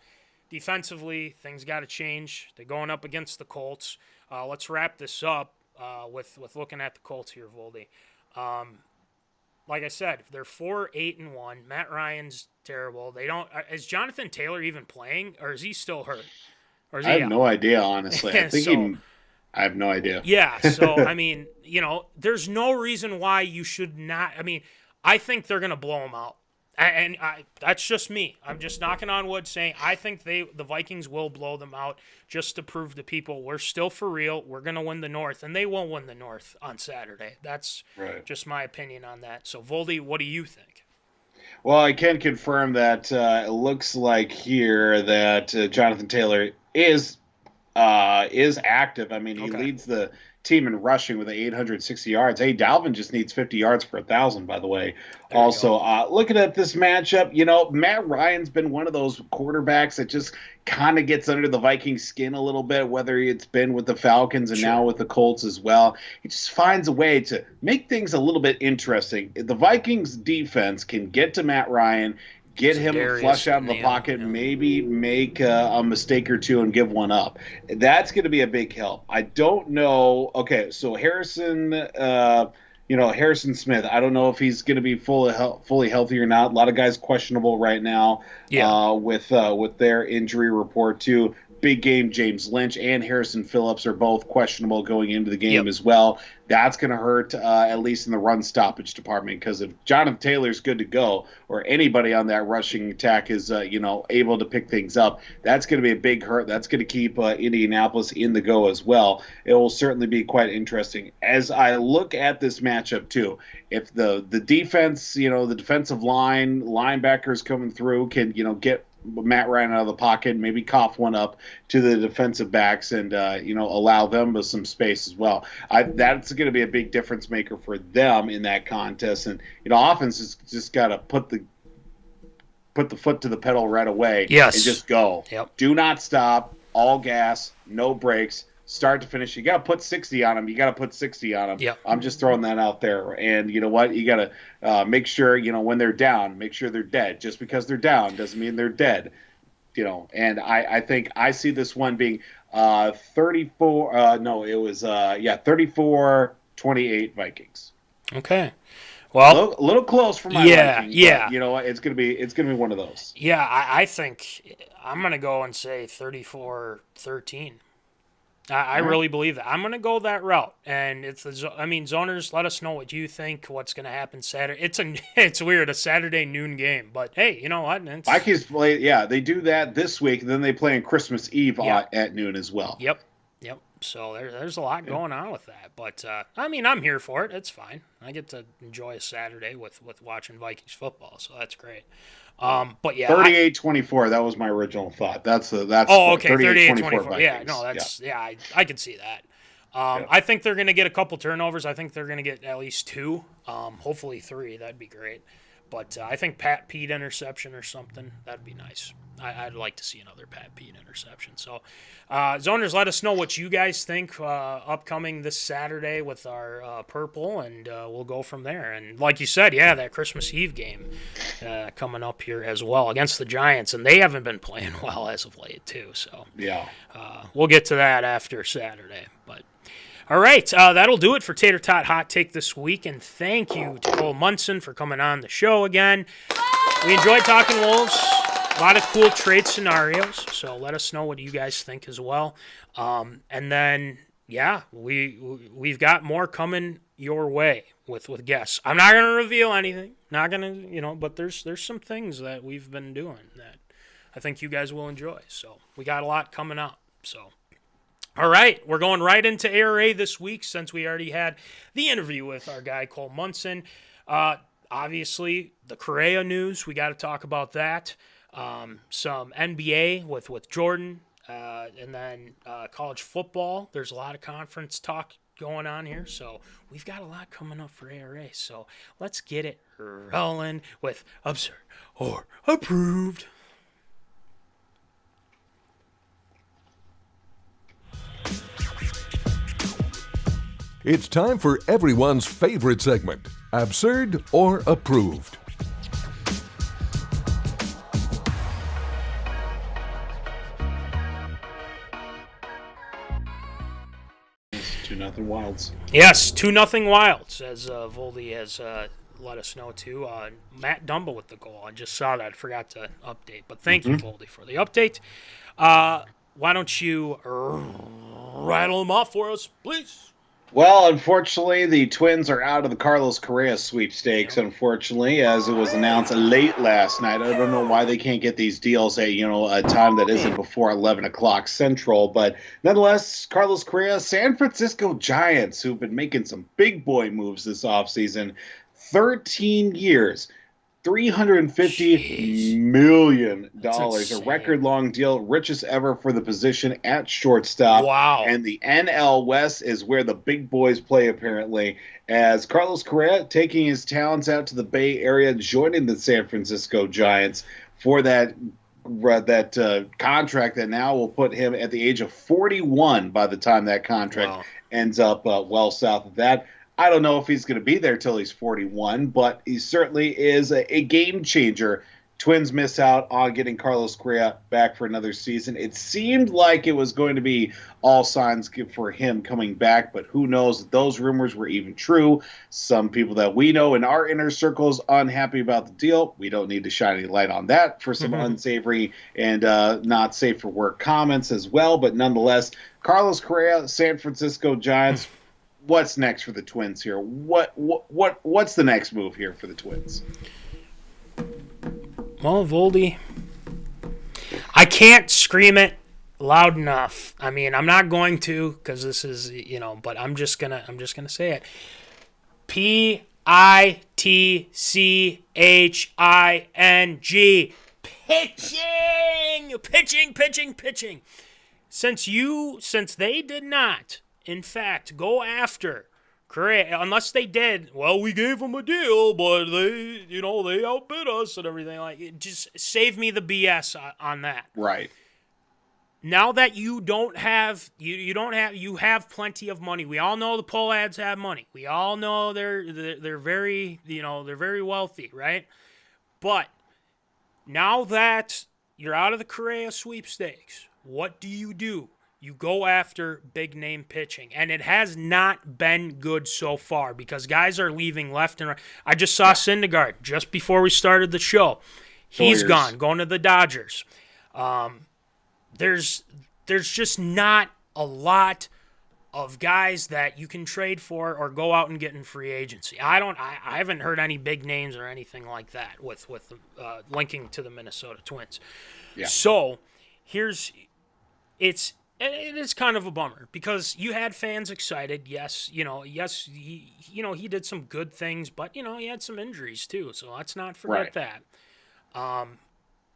defensively, things got to change. They're going up against the Colts. Let's wrap this up with looking at the Colts here, Voldy. Like I said, they're 4-8-1. Matt Ryan's terrible. They don't. Is Jonathan Taylor even playing, or is he still hurt? Or is I have no idea, honestly. I think I have no idea. Yeah, so, there's no reason why you should not. I think they're going to blow them out. And that's just me. I'm just knocking on wood saying I think the Vikings will blow them out just to prove to people we're still for real. We're going to win the North, and they will win the North on Saturday. That's just my opinion on that. So, Voldy, what do you think? Well, I can confirm that it looks like here that Jonathan Taylor is active. He leads the team in rushing with 860 yards. Hey, Dalvin just needs 50 yards for 1,000, by the way. Also, looking at this matchup, Matt Ryan's been one of those quarterbacks that just kind of gets under the Vikings' skin a little bit, whether it's been with the Falcons and now with the Colts as well. He just finds a way to make things a little bit interesting. If the Vikings defense can get to Matt Ryan, get him flush out of the pocket, maybe make a mistake or two and give one up. That's going to be a big help. I don't know. Okay, so Harrison Smith, I don't know if he's going to be fully healthy or not. A lot of guys questionable right now with their injury report too. Big game, James Lynch and Harrison Phillips are both questionable going into the game as well. That's going to hurt, at least in the run stoppage department, because if Jonathan Taylor's good to go, or anybody on that rushing attack is, able to pick things up, that's going to be a big hurt. That's going to keep Indianapolis in the go as well. It will certainly be quite interesting. As I look at this matchup, too, if the defense, the defensive line, linebackers coming through can, get Matt Ryan out of the pocket, maybe cough one up to the defensive backs and, allow them some space as well. That's going to be a big difference maker for them in that contest. And, offense has just got to put the foot to the pedal right away and just go. Yep. Do not stop. All gas, no brakes. start to finish. You got to put 60 on them. You got to put 60 on them. Yep. I'm just throwing that out there. And you know what? You got to make sure, when they're down, make sure they're dead. Just because they're down doesn't mean they're dead. And I think I see this one being 34. No, it was 34-28 Vikings. Okay. Well, A little close for my liking, but you know what? It's gonna be one of those. Yeah, I think I'm gonna go and say 34-13. I really believe that. I'm going to go that route. And zoners, let us know what you think, what's going to happen Saturday. It's weird, a Saturday noon game. But, hey, you know what? Vikings play, they do that this week, and then they play on Christmas Eve at noon as well. Yep. So there's a lot going on with that. But, I'm here for it. It's fine. I get to enjoy a Saturday with watching Vikings football, so that's great. But yeah, 38-24. That was my original thought. That's okay. 38-24. Yeah, no, I can see that. I think they're going to get a couple turnovers. I think they're going to get at least 2, hopefully 3. That'd be great. But I think P.O.D interception or something. That'd be nice. I'd like to see another P.O.D interception. So, zoners, let us know what you guys think upcoming this Saturday with our purple, and we'll go from there. And like you said, that Christmas Eve game coming up here as well against the Giants, and they haven't been playing well as of late too. So we'll get to that after Saturday. But all right, that'll do it for Tater Tot Hot Take this week, and thank you to Cole Munson for coming on the show again. We enjoyed talking Wolves. A lot of cool trade scenarios, so let us know what you guys think as well. And then, we've got more coming your way with guests. I'm not going to reveal anything, but there's some things that we've been doing that I think you guys will enjoy. So we got a lot coming up. So, all right, we're going right into ARA this week since we already had the interview with our guy Cole Munson. Obviously, the Correa news, we got to talk about that. Some NBA with Jordan, and then college football. There's a lot of conference talk going on here, so we've got a lot coming up for ARA. So let's get it rolling with Absurd or Approved. It's time for everyone's favorite segment, Absurd or Approved. Nothing Wilds. Yes, 2-0 Wilds, as Voldy has let us know too. Matt Dumba with the goal. I just saw that. I forgot to update, but thank you, Voldy, for the update. Why don't you rattle them off for us, please? Well, unfortunately, the Twins are out of the Carloscorrea sweepstakes, unfortunately, as it was announced late last night. I don't know why they can't get these deals at, a time that isn't before 11 o'clock Central. But nonetheless, Carloscorrea, San Francisco Giants, who've been making some big boy moves this offseason, 13 years. $350 million, a record-long deal, richest ever for the position at shortstop. Wow. And the NL West is where the big boys play, apparently, as Carloscorrea taking his talents out to the Bay Area, joining the San Francisco Giants for that contract that now will put him at the age of 41 by the time that contract ends up well south of that. I don't know if he's going to be there till he's 41, but he certainly is a game changer. Twins miss out on getting Carloscorrea back for another season. It seemed like it was going to be all signs for him coming back, but who knows if those rumors were even true. Some people that we know in our inner circles unhappy about the deal. We don't need to shine any light on that for some unsavory and not safe for work comments as well, but nonetheless, Carloscorrea, San Francisco Giants. What's next for the Twins here? What's the next move here for the Twins? Well, Voldy, I can't scream it loud enough. I mean, I'm not going to because this is, but I'm just gonna say it. Pitching. Pitching. Since they did not, in fact, go after Correa, unless they did, we gave them a deal, but they outbid us and everything. Just save me the BS on that. Right. now that you don't have you have plenty of money. We all know the P.O.Ds have money. We all know they're very they're very wealthy, right? But now that you're out of the Correa sweepstakes, what do? You go after big name pitching, and it has not been good so far because guys are leaving left and right. I just saw Syndergaard just before we started the show. He's gone, going to the Dodgers. There's just not a lot of guys that you can trade for or go out and get in free agency. I haven't heard any big names or anything like that with linking to the Minnesota Twins. Yeah. So it is kind of a bummer because you had fans excited. Yes, he did some good things, but he had some injuries too. So let's not forget that.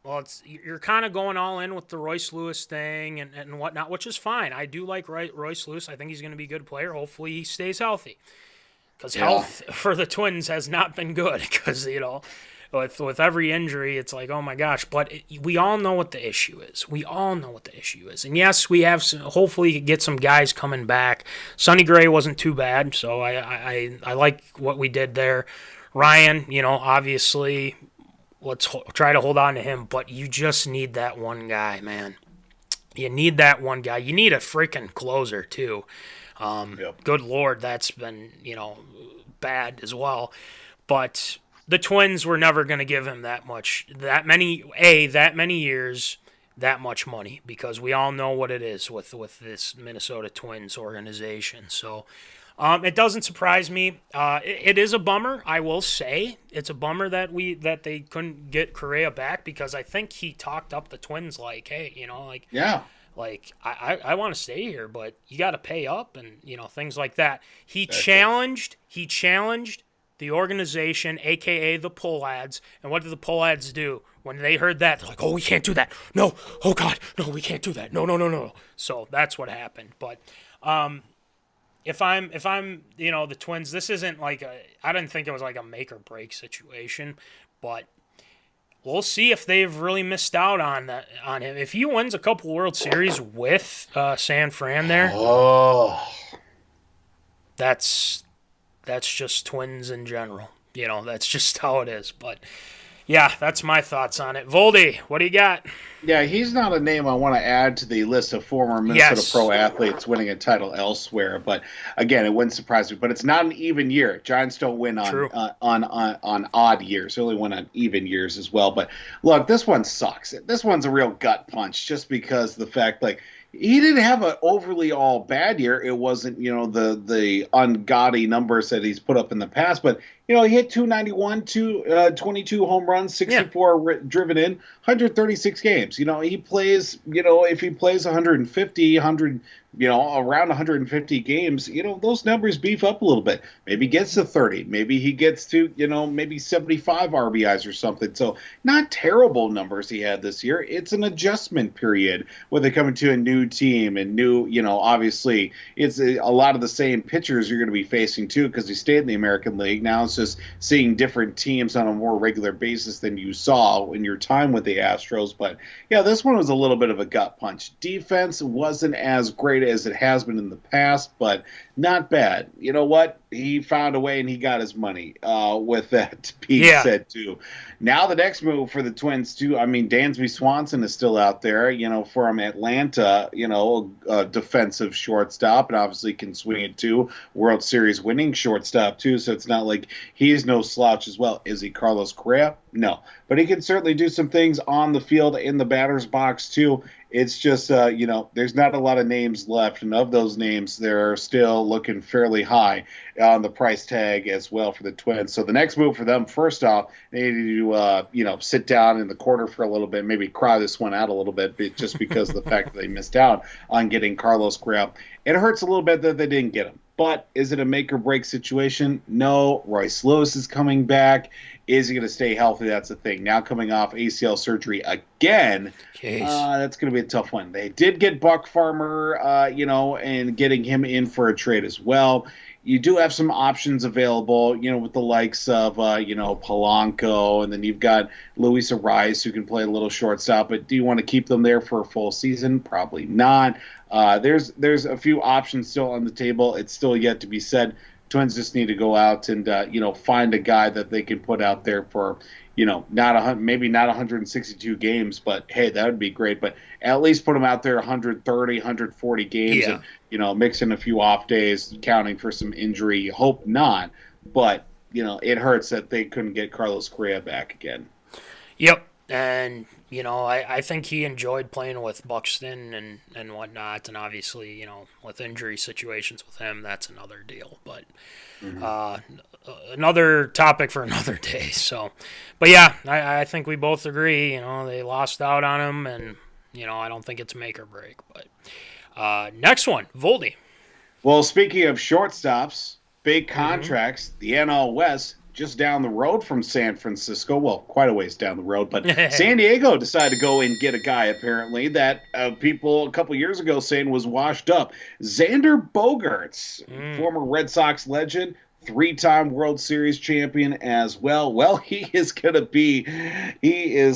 Well, you're kind of going all in with the Royce Lewis thing and whatnot, which is fine. I do like Royce Lewis. I think he's going to be a good player. Hopefully he stays healthy because health for the Twins has not been good because, with every injury, it's like, oh my gosh. But we all know what the issue is. And yes, we have hopefully get some guys coming back. Sonny Gray wasn't too bad, so I like what we did there. Ryan, obviously – let's try to hold on to him, but you just need that one guy, man. You need that one guy. You need a freaking closer, too. Good Lord, that's been, bad as well. But the Twins were never going to give him that many years, that much money, because we all know what it is with this Minnesota Twins organization. So it doesn't surprise me. It is a bummer, I will say. It's a bummer that they couldn't get Correa back because I think he talked up the Twins like, hey, I want to stay here, but you got to pay up and things like that. He challenged the organization, aka the P.O.Ds, and what did the P.O.Ds do when they heard that? They're like, oh, we can't do that. No, oh God, no, we can't do that. No. So that's what happened, but. If I'm the Twins, this isn't I didn't think it was like a make or break situation, but we'll see if they've really missed out on him. If he wins a couple World Series with San Fran there, that's just Twins in general. That's just how it is. But yeah, that's my thoughts on it. Voldy, what do you got? Yeah, he's not a name I want to add to the list of former Minnesota pro athletes winning a title elsewhere. But again, it wouldn't surprise me. But it's not an even year. Giants don't win on odd years. They only win on even years as well. But look, this one sucks. This one's a real gut punch, just because the fact he didn't have an overly all bad year. It wasn't, the ungodly numbers that he's put up in the past, but he hit 291, 22 home runs, 64 driven in, 136 games. He plays, if he plays 150, around 150 games, those numbers beef up a little bit. Maybe gets to 30. Maybe he gets to, maybe 75 RBIs or something. So not terrible numbers he had this year. It's an adjustment period when they come into a new team and new, obviously it's a lot of the same pitchers you're going to be facing too, because he stayed in the American League. Now it's just seeing different teams on a more regular basis than you saw in your time with the Astros. But yeah, this one was a little bit of a gut punch. Defense wasn't as great as it has been in the past, but not bad. You know what? He found a way and he got his money with that being said too. Now the next move for the Twins too, Dansby Swanson is still out there, from Atlanta, a defensive shortstop, and obviously can swing it too. World Series winning shortstop too, so it's not like he's no slouch as well. Is he Carlos Correa? No. But he can certainly do some things on the field in the batter's box too. It's just, there's not a lot of names left, and of those names, they're still looking fairly high on the price tag as well for the Twins. So the next move for them, first off, they need to, sit down in the corner for a little bit, maybe cry this one out a little bit, just because of the fact that they missed out on getting Carlos Correa. It hurts a little bit that they didn't get him. But is it a make-or-break situation? No. Royce Lewis is coming back. Is he going to stay healthy? That's the thing. Now coming off ACL surgery again, that's going to be a tough one. They did get Buck Farmer, and getting him in for a trade as well. you do have some options available, with the likes of, Polanco, and then you've got Luisa Rice, who can play a little shortstop, but do you want to keep them there for a full season? Probably not. There's a few options still on the table. It's still yet to be said. Twins just need to go out and, find a guy that they can put out there for, maybe not 162 games, but hey, that would be great. But at least put him out there 130, 140 games and, mix in a few off days, counting for some injury. You hope not, but, it hurts that they couldn't get Carloscorrea back again. Yep. And, I think he enjoyed playing with Buxton and whatnot. And obviously, with injury situations with him, that's another deal. But another topic for another day. So, but yeah, I think we both agree, they lost out on him. And, I don't think it's make or break. But next one, Voldy. Well, speaking of shortstops, big contracts, the NL West, just down the road from San Francisco. Well, quite a ways down the road, but San Diego decided to go and get a guy, apparently, that people a couple years ago saying was washed up. Xander Bogaerts, former Red Sox legend, 3-time World Series champion as well. Well, he is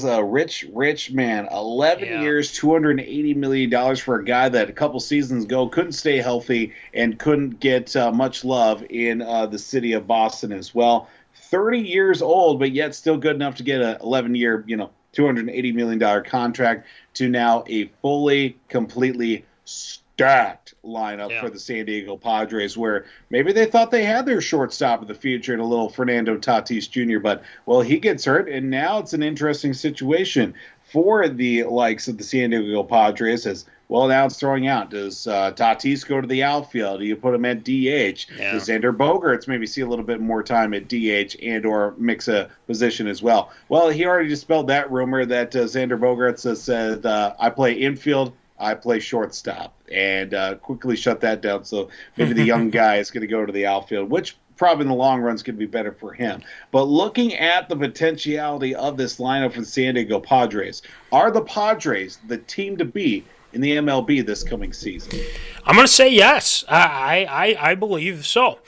a rich man. 11 years, $280 million for a guy that a couple seasons ago couldn't stay healthy and couldn't get much love in the city of Boston as well. 30 years old, but yet still good enough to get an 11-year, $280 million contract to now a fully, completely stacked lineup for the San Diego Padres, where maybe they thought they had their shortstop of the future in a little Fernando Tatis Jr., but, well, he gets hurt, and now it's an interesting situation for the likes of the San Diego Padres as, well, now it's throwing out. Does Tatis go to the outfield? Do you put him at DH? Does Xander Bogaerts maybe see a little bit more time at DH and or mix a position as well? Well, he already dispelled that rumor that Xander Bogaerts has said, I play infield, I play shortstop, and quickly shut that down. So maybe the young guy is going to go to the outfield, which probably in the long run is going to be better for him. But looking at the potentiality of this lineup for the San Diego Padres, are the Padres the team to beat in the MLB this coming season? I'm going to say yes. I believe so.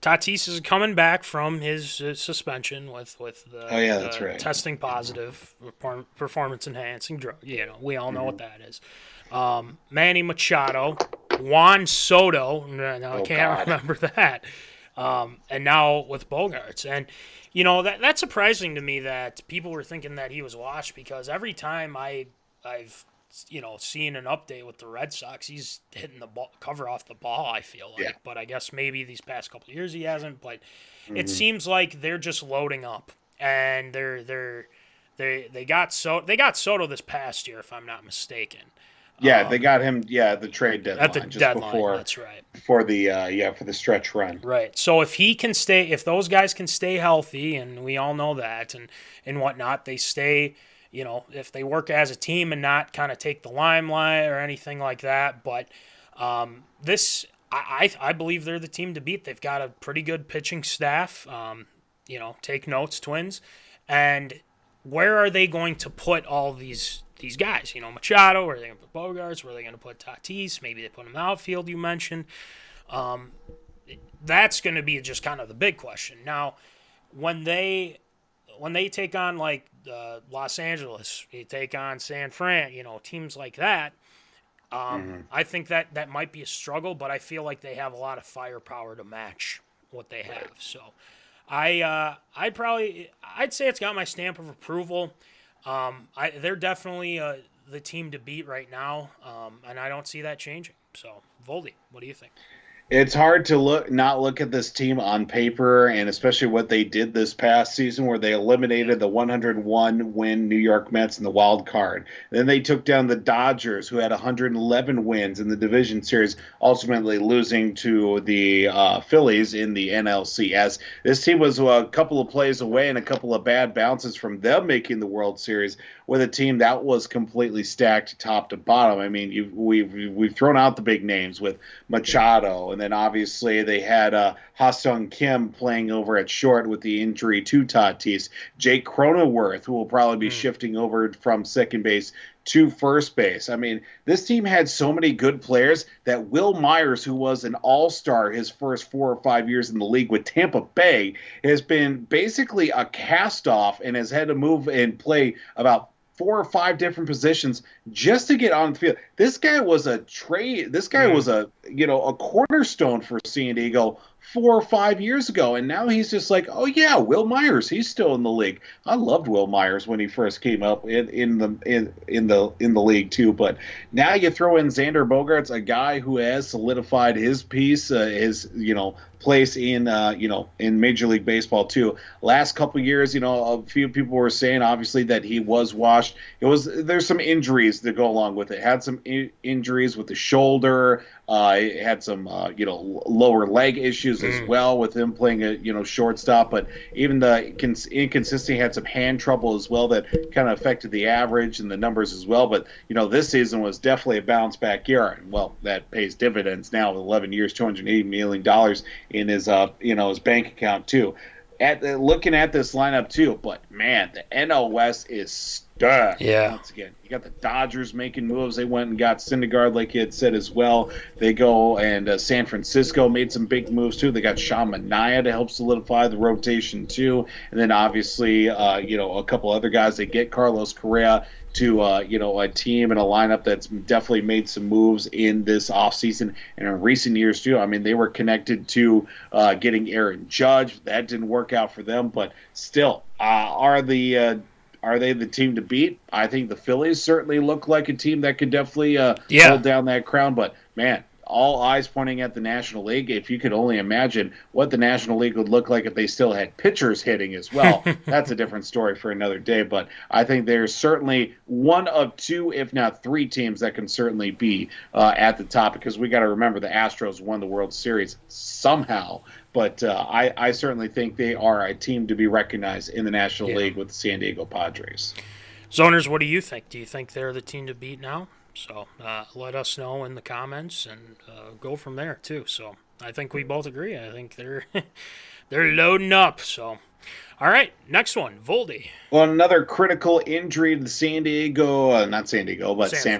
Tatis is coming back from his suspension with that's right. Testing positive, performance-enhancing drug. We all know what that is. Manny Machado, Juan Soto, I can't remember that. And now with Bogaerts. And, that's surprising to me that people were thinking that he was washed, because every time I've seeing an update with the Red Sox, he's hitting the ball, cover off the ball, I feel like. But I guess maybe these past couple of years he hasn't. But it seems like they're just loading up, and they got Soto this past year, if I'm not mistaken. Yeah, they got him. Yeah, the trade deadline. At the deadline, before, that's right. For the for the stretch run. Right. So if those guys can stay healthy, and we all know that, and whatnot, they stay. If they work as a team and not kind of take the limelight or anything like that. But I believe they're the team to beat. They've got a pretty good pitching staff. Take notes, Twins. And where are they going to put all these guys? Machado, where are they going to put Bogaerts? Where are they going to put Tatis? Maybe they put him in the outfield, you mentioned. That's going to be just kind of the big question. Now, when they take on like Los Angeles, you take on San Fran, teams like that, I think that might be a struggle, but I feel like they have a lot of firepower to match what they have. So I'd say it's got my stamp of approval. They're definitely the team to beat right now, and I don't see that changing. So, Voldy, what do you think? It's hard to not look at this team on paper, and especially what they did this past season, where they eliminated the 101-win New York Mets in the wild card. Then they took down the Dodgers, who had 111 wins in the division series, ultimately losing to the Phillies in the NLC. As this team was a couple of plays away and a couple of bad bounces from them making the World Series, with a team that was completely stacked top to bottom. I mean, we've thrown out the big names with Machado, and And then obviously they had Ha-Sung Kim playing over at short with the injury to Tatis. Jake Cronenworth, who will probably be shifting over from second base to first base. I mean, this team had so many good players that Will Myers, who was an all-star his first 4 or 5 years in the league with Tampa Bay, has been basically a cast-off and has had to move and play about 4 or 5 different positions just to get on the field. This guy was a cornerstone for San Diego 4 or 5 years ago, and now he's just like, oh yeah, Will Myers, he's still in the league. I loved Will Myers when he first came up in the league too, but now you throw in Xander Bogaerts, a guy who has solidified his piece, his place in Major League Baseball too. Last couple years, a few people were saying obviously that he was washed. There's some injuries that go along with it. Had some injuries with the shoulder. Had some lower leg issues as well with him playing a shortstop. But even the inconsistency, had some hand trouble as well that kind of affected the average and the numbers as well. But this season was definitely a bounce back year. And well, that pays dividends now with 11 years, $280 million in his his bank account too. Looking at this lineup too, but man, the NL West is stuck. Yeah. Once again, you got the Dodgers making moves. They went and got Syndergaard, like you had said as well. They go and San Francisco made some big moves too. They got Sean Manaea to help solidify the rotation too, and then obviously a couple other guys. They get Carlos Correa to a team and a lineup that's definitely made some moves in this offseason and in recent years too. I mean, they were connected to getting Aaron Judge. That didn't work out for them, but still, are they the team to beat? I think the Phillies certainly look like a team that could definitely hold down that crown, but man, all eyes pointing at the National League. If you could only imagine what the National League would look like if they still had pitchers hitting as well, that's a different story for another day. But I think there's certainly one of 2, if not 3 teams that can certainly be at the top, because we got to remember the Astros won the World Series somehow. But I certainly think they are a team to be recognized in the National League with the San Diego Padres. Zoners, what do you think? Do you think they're the team to beat now? So let us know in the comments and go from there too. So I think we both agree. I think they're loading up. So all right, next one, Voldy. Well, another critical injury to San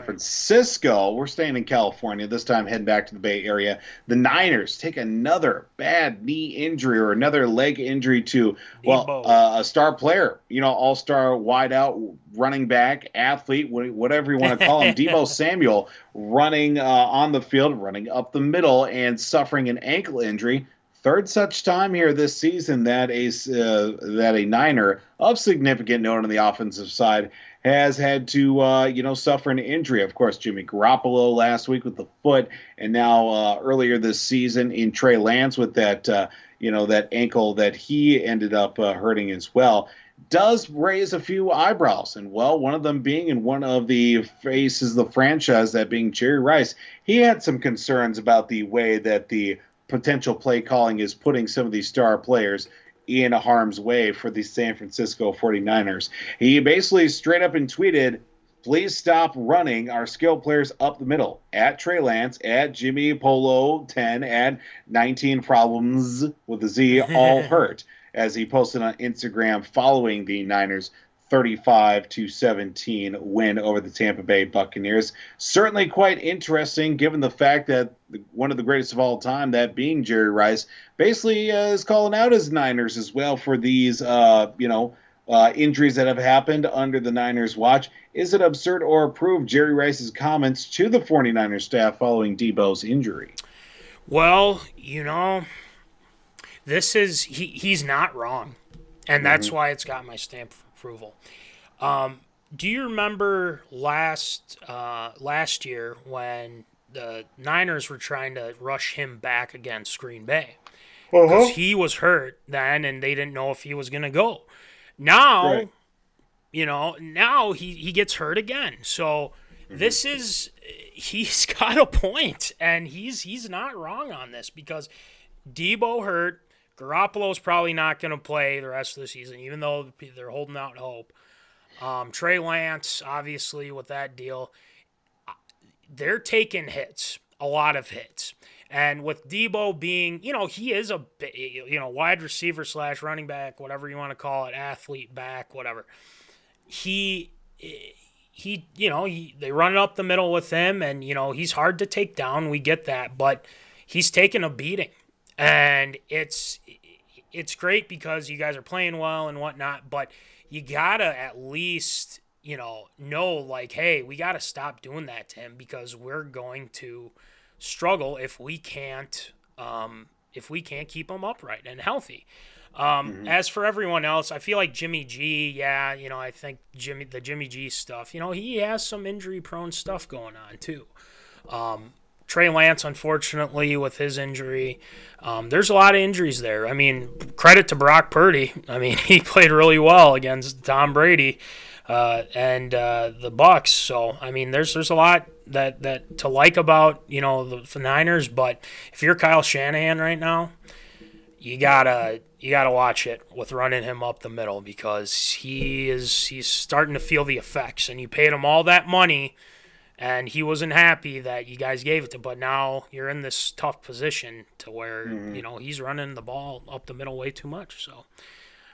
Francisco. We're staying in California, this time heading back to the Bay Area. The Niners take another bad knee injury or another leg injury to, a star player, all-star wideout, running back, athlete, whatever you want to call him, Deebo Samuel, running on the field, running up the middle, and suffering an ankle injury. Third such time here this season that a Niner of significant note on the offensive side has had to suffer an injury. Of course, Jimmy Garoppolo last week with the foot, and now earlier this season in Trey Lance with that that ankle that he ended up hurting as well. Does raise a few eyebrows, and one of them being in one of the faces of the franchise, that being Jerry Rice. He had some concerns about the way that the potential play calling is putting some of these star players in harm's way for the San Francisco 49ers. He basically straight up and tweeted, "Please stop running our skill players up the middle." At Trey Lance, at Jimmy Polo 10, at 19 Problems with a Z, all hurt, as he posted on Instagram following the Niners' 35-17 win over the Tampa Bay Buccaneers. Certainly quite interesting, given the fact that one of the greatest of all time, that being Jerry Rice, basically is calling out his Niners as well for these, injuries that have happened under the Niners' watch. Is it absurd or approved, Jerry Rice's comments to the 49ers staff following Deebo's injury? Well, this is he's not wrong, and that's why it's got my stamp of approval. Do you remember last year when the Niners were trying to rush him back against Green Bay? Because he was hurt then, and they didn't know if he was going to go. Now, now he gets hurt again. So this is, he's got a point, and he's not wrong on this, because Deebo hurt. Garoppolo's probably not going to play the rest of the season, even though they're holding out hope. Trey Lance, obviously, with that deal, they're taking hits, a lot of hits. And with Debo being, he is a, wide receiver / running back, whatever you want to call it, athlete back, whatever. They run it up the middle with him, and, he's hard to take down. We get that, but he's taken a beating. And it's great because you guys are playing well and whatnot, but you got to at least, know, like, hey, we got to stop doing that to him because we're going to struggle if we can't keep him upright and healthy. As for everyone else, I feel like Jimmy G, I think the Jimmy G stuff, he has some injury-prone stuff going on too. Trey Lance, unfortunately, with his injury, there's a lot of injuries there. I mean, credit to Brock Purdy. I mean, he played really well against Tom Brady and the Bucs. So, I mean, there's a lot that to like about, the Niners. But if you're Kyle Shanahan right now, you gotta watch it with running him up the middle because he's starting to feel the effects. And you paid him all that money, and he wasn't happy that you guys gave it to. But now you're in this tough position to where he's running the ball up the middle way too much. So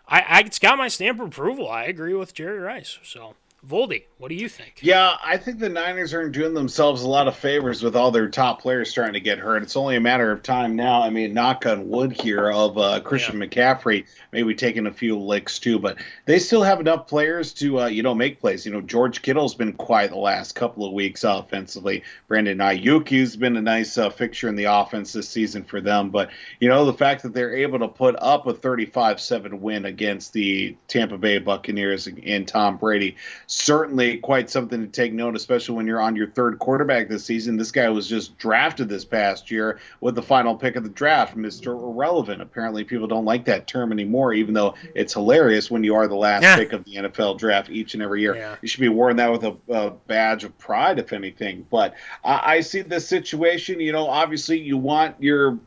it's got my stamp of approval. I agree with Jerry Rice. So Voldy, what do you think? Yeah, I think the Niners aren't doing themselves a lot of favors with all their top players starting to get hurt. It's only a matter of time now. I mean, knock on wood here of Christian McCaffrey maybe taking a few licks too, but they still have enough players to make plays. George Kittle's been quiet the last couple of weeks offensively. Brandon Ayuki's been a nice fixture in the offense this season for them, but the fact that they're able to put up a 35-7 win against the Tampa Bay Buccaneers and Tom Brady, certainly quite something to take note, especially when you're on your third quarterback this season. This guy was just drafted this past year with the final pick of the draft, Mr. Irrelevant. Apparently people don't like that term anymore, even though it's hilarious when you are the last pick of the NFL draft each and every year. Yeah. You should be wearing that with a badge of pride, if anything. But I see this situation, obviously you want your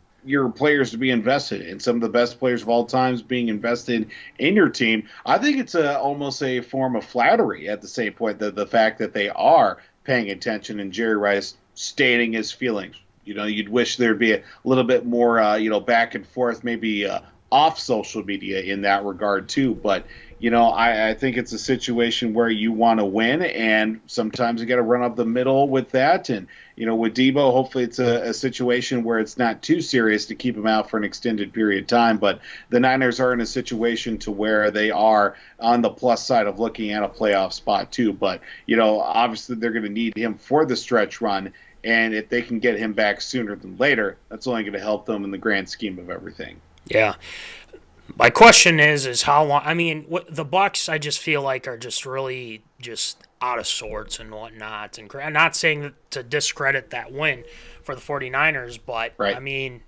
players to be invested in. Some of the best players of all times being invested in your team. I think it's almost a form of flattery at the same point, the fact that they are paying attention and Jerry Rice stating his feelings. You'd wish there'd be a little bit more, back and forth, maybe off social media in that regard too. But, I think it's a situation where you want to win, and sometimes you got to run up the middle with that. And, with Debo, hopefully it's a situation where it's not too serious to keep him out for an extended period of time. But the Niners are in a situation to where they are on the plus side of looking at a playoff spot too. But, obviously they're going to need him for the stretch run. And if they can get him back sooner than later, that's only going to help them in the grand scheme of everything. Yeah. My question is how long? I mean, the Bucs, I just feel like are just really just out of sorts and whatnot. And I'm not saying to discredit that win for the 49ers, but right. I mean,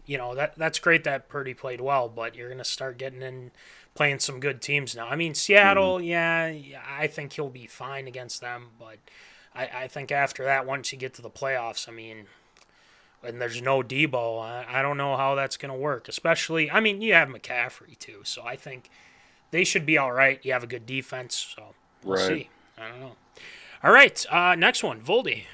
that's great that Purdy played well, but you're going to start getting in playing some good teams now. I mean, Seattle, I think he'll be fine against them, but I think after that, once you get to the playoffs, I mean, and there's no Debo, I don't know how that's going to work. Especially, I mean, you have McCaffrey too, so I think they should be all right. You have a good defense, so we'll see. I don't know. All right, next one, Voldy.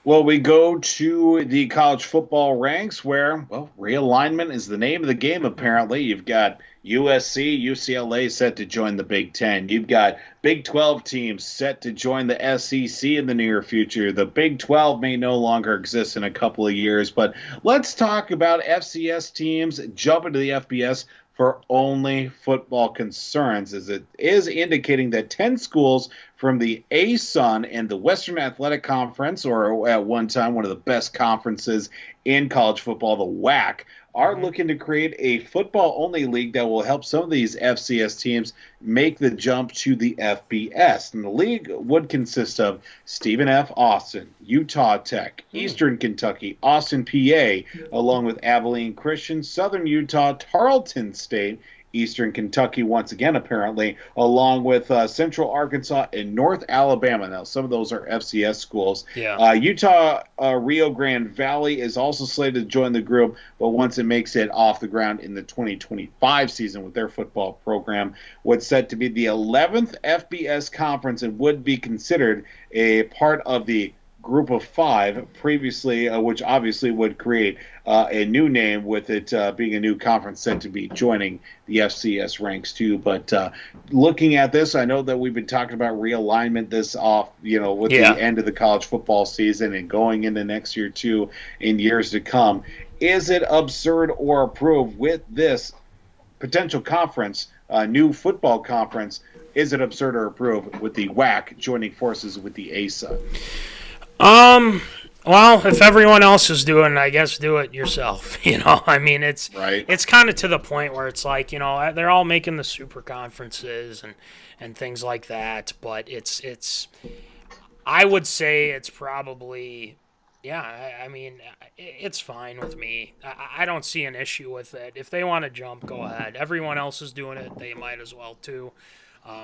Well, we go to the college football ranks where, realignment is the name of the game, apparently. You've got USC, UCLA set to join the Big Ten. You've got Big 12 teams set to join the SEC in the near future. The Big 12 may no longer exist in a couple of years, but let's talk about FCS teams jumping to the FBS for only football concerns, as it is indicating that 10 schools from the ASUN and the Western Athletic Conference, or at one time one of the best conferences in college football, the WAC, are looking to create a football-only league that will help some of these FCS teams make the jump to the FBS. And the league would consist of Stephen F. Austin, Utah Tech, Eastern Kentucky, Austin, PA, along with Abilene Christian, Southern Utah, Tarleton State, Eastern Kentucky once again, apparently, along with Central Arkansas and North Alabama. Now, some of those are FCS schools. Yeah. Utah Rio Grande Valley is also slated to join the group, but once it makes it off the ground in the 2025 season with their football program, what's set to be the 11th FBS conference and would be considered a part of the group of 5 previously, which obviously would create a new name with it being a new conference set to be joining the FCS ranks too. But looking at this, I know that we've been talking about realignment this off, with the end of the college football season and going into next year too in years to come. Is it absurd or approved with this potential conference, new football conference? Is it absurd or approved with the WAC joining forces with the ASA? Well, if everyone else is doing it, I guess do it yourself. I mean, it's kind of to the point where it's like, they're all making the super conferences and things like that. But I would say it's probably, I mean, it's fine with me. I don't see an issue with it. If they want to jump, go ahead. Everyone else is doing it. They might as well too.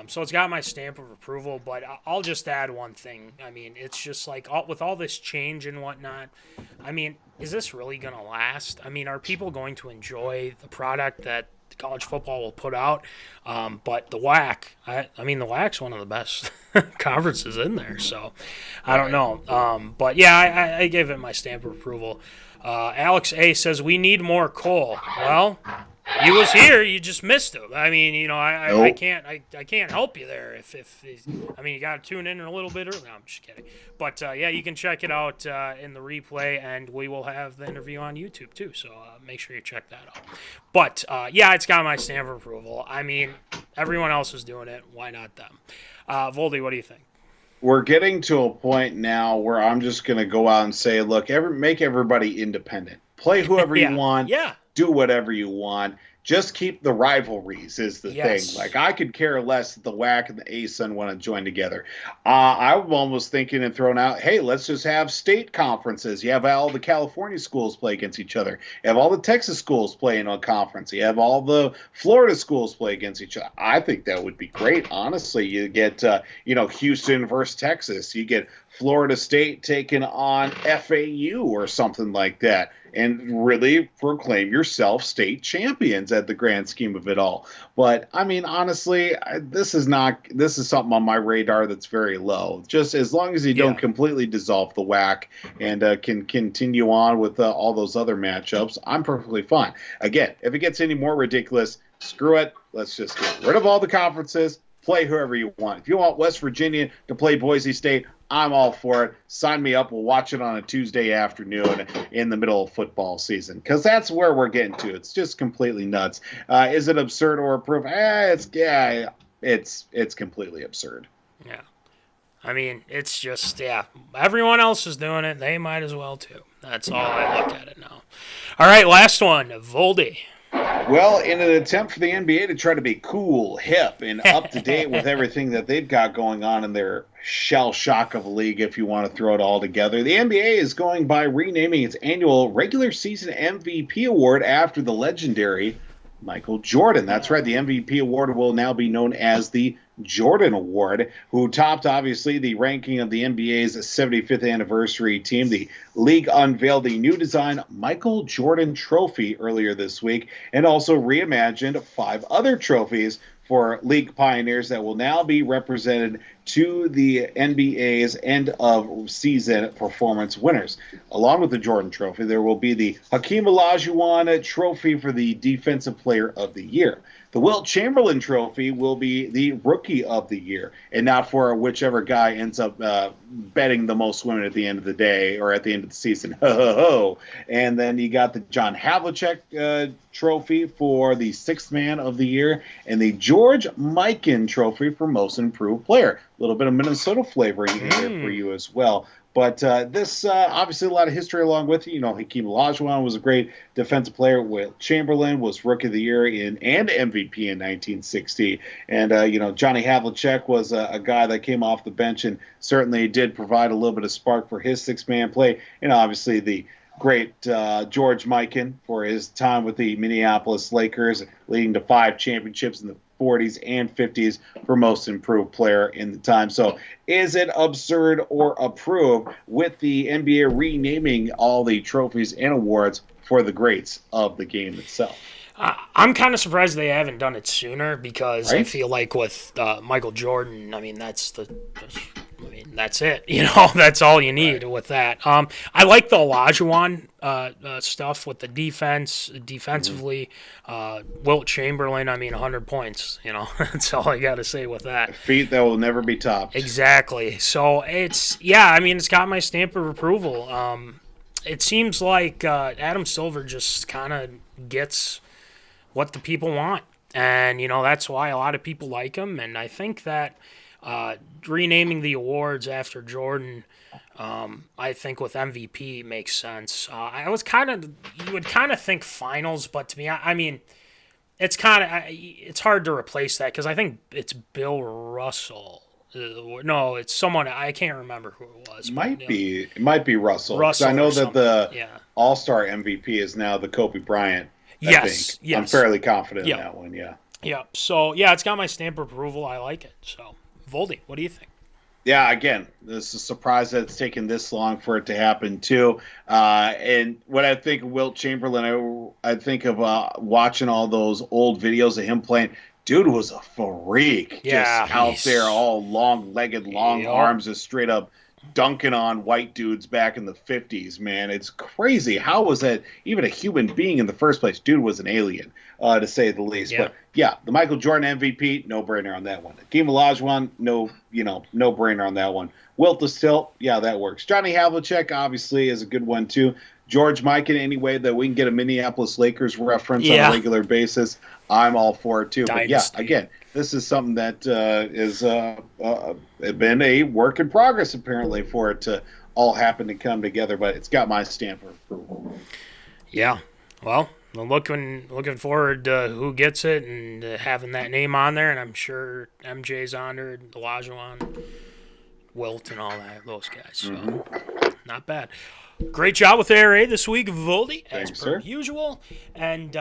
So it's got my stamp of approval, but I'll just add one thing. I mean, it's just like with all this change and whatnot, I mean, is this really going to last? I mean, are people going to enjoy the product that college football will put out? But the WAC, I mean, the WAC's one of the best conferences in there, so I don't know. But yeah, I gave it my stamp of approval. Alex A says, we need more Cole. Well, he was here. You just missed him. I mean, I can't help you there. If I mean, you got to tune in a little bit early. No, I'm just kidding. But yeah, you can check it out in the replay, and we will have the interview on YouTube too. So make sure you check that out. But yeah, it's got my stamp of approval. I mean, everyone else is doing it. Why not them? Voldy, what do you think? We're getting to a point now where I'm just going to go out and say, look, make everybody independent. Play whoever you want. Yeah. Do whatever you want. Just keep the rivalries is the thing. Like, I could care less that the WAC and the ASUN want to join together. I'm almost thinking and throwing out, hey, let's just have state conferences. You have all the California schools play against each other. You have all the Texas schools play in a conference. You have all the Florida schools play against each other. I think that would be great, honestly. You get, Houston versus Texas. You get Florida State taking on FAU or something like that, and really proclaim yourself state champions at the grand scheme of it all. But I mean, honestly, this is something on my radar that's very low. Just as long as you don't completely dissolve the WAC and can continue on with all those other matchups, I'm perfectly fine. Again, if it gets any more ridiculous, screw it. Let's just get rid of all the conferences. Play whoever you want. If you want West Virginia to play Boise State, I'm all for it. Sign me up. We'll watch it on a Tuesday afternoon in the middle of football season, because that's where we're getting to. It's just completely nuts. Is it absurd or approved? It's completely absurd. Yeah. I mean, it's just, everyone else is doing it. They might as well too. That's all I look at it now. All right, last one, Voldy. Well, in an attempt for the NBA to try to be cool, hip, and up to date with everything that they've got going on in their shell shock of a league, if you want to throw it all together, the NBA is going by renaming its annual regular season MVP award after the legendary Michael Jordan. That's right. The MVP award will now be known as the Jordan Award, who topped, obviously, the ranking of the NBA's 75th anniversary team. The league unveiled the new design Michael Jordan Trophy earlier this week, and also reimagined 5 other trophies for league pioneers that will now be represented to the NBA's end of season performance winners. Along with the Jordan Trophy, there will be the Hakeem Olajuwon Trophy for the Defensive Player of the Year. The Wilt Chamberlain Trophy will be the Rookie of the Year, and not for whichever guy ends up betting the most women at the end of the day or at the end of the season. Ho, ho, ho. And then you got the John Havlicek Trophy for the Sixth Man of the Year, and the George Mikan Trophy for Most Improved Player. A little bit of Minnesota flavoring in there for you as well. But this, obviously, a lot of history along with it. Hakeem Olajuwon was a great defensive player. Wilt Chamberlain was Rookie of the Year and MVP in 1960. And, Johnny Havlicek was a guy that came off the bench and certainly did provide a little bit of spark for his six-man play. And obviously the great George Mikan for his time with the Minneapolis Lakers, leading to 5 championships in the 40s and 50s for most improved player in the time. So is it absurd or approved with the NBA renaming all the trophies and awards for the greats of the game itself? I'm kind of surprised they haven't done it sooner, because Right? I feel like with Michael Jordan, I mean, that's I mean, that's it. That's all you need with that. I like the Olajuwon stuff with the defensively. Wilt Chamberlain, 100 points. That's all I got to say with that. Feat that will never be topped. Exactly. So it's got my stamp of approval. It seems like Adam Silver just kind of gets what the people want. And, that's why a lot of people like him. And I think that renaming the awards after Jordan, I think with MVP makes sense. You would kind of think finals, but to me, it's it's hard to replace that because I think it's Bill Russell. No, it's someone, I can't remember who it was. It might be Russell. I know that the All-Star MVP is now the Kobe Bryant. Yes. I'm fairly confident in that one, yeah. Yeah, so, it's got my stamp of approval. I like it. So, Voldy, what do you think? Yeah, again, this is a surprise that it's taken this long for it to happen, too. And when I think of Wilt Chamberlain, I think of watching all those old videos of him playing. Dude was a freak. Yeah, just out there, all long-legged, long arms, just straight up dunking on white dudes back in the 50s, man. It's crazy. How was that even a human being in the first place? Dude was an alien, to say the least. Yeah. But, yeah, the Michael Jordan MVP, no-brainer on that one. Hakeem Olajuwon, no-brainer on that one. Wilt the Stilt, yeah, that works. Johnny Havlicek, obviously, is a good one, too. George Mikan, any way that we can get a Minneapolis Lakers reference on a regular basis, I'm all for it, too. Dynasty. But, yeah, again, this is something that is been a work in progress, apparently, for it to all happen to come together. But it's got my stamp of approval. Yeah. Well, I'm looking forward to who gets it and having that name on there. And I'm sure MJ's on there, Olajuwon, Wilt, and all those guys. So, not bad. Great job with ARA this week, Voldy, as per usual. And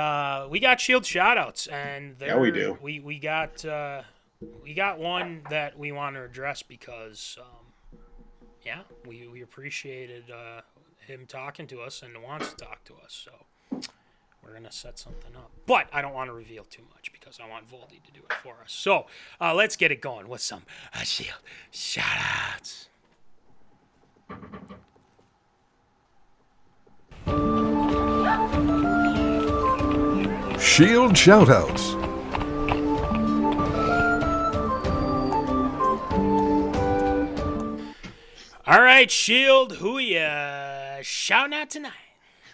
we got Shield shoutouts, and we do. We got one that we want to address because we appreciated him talking to us and wants to talk to us. So we're gonna set something up, but I don't want to reveal too much because I want Voldy to do it for us. So let's get it going with some Shield shoutouts. Shield shoutouts. All right, Shield, who ya shouting out tonight?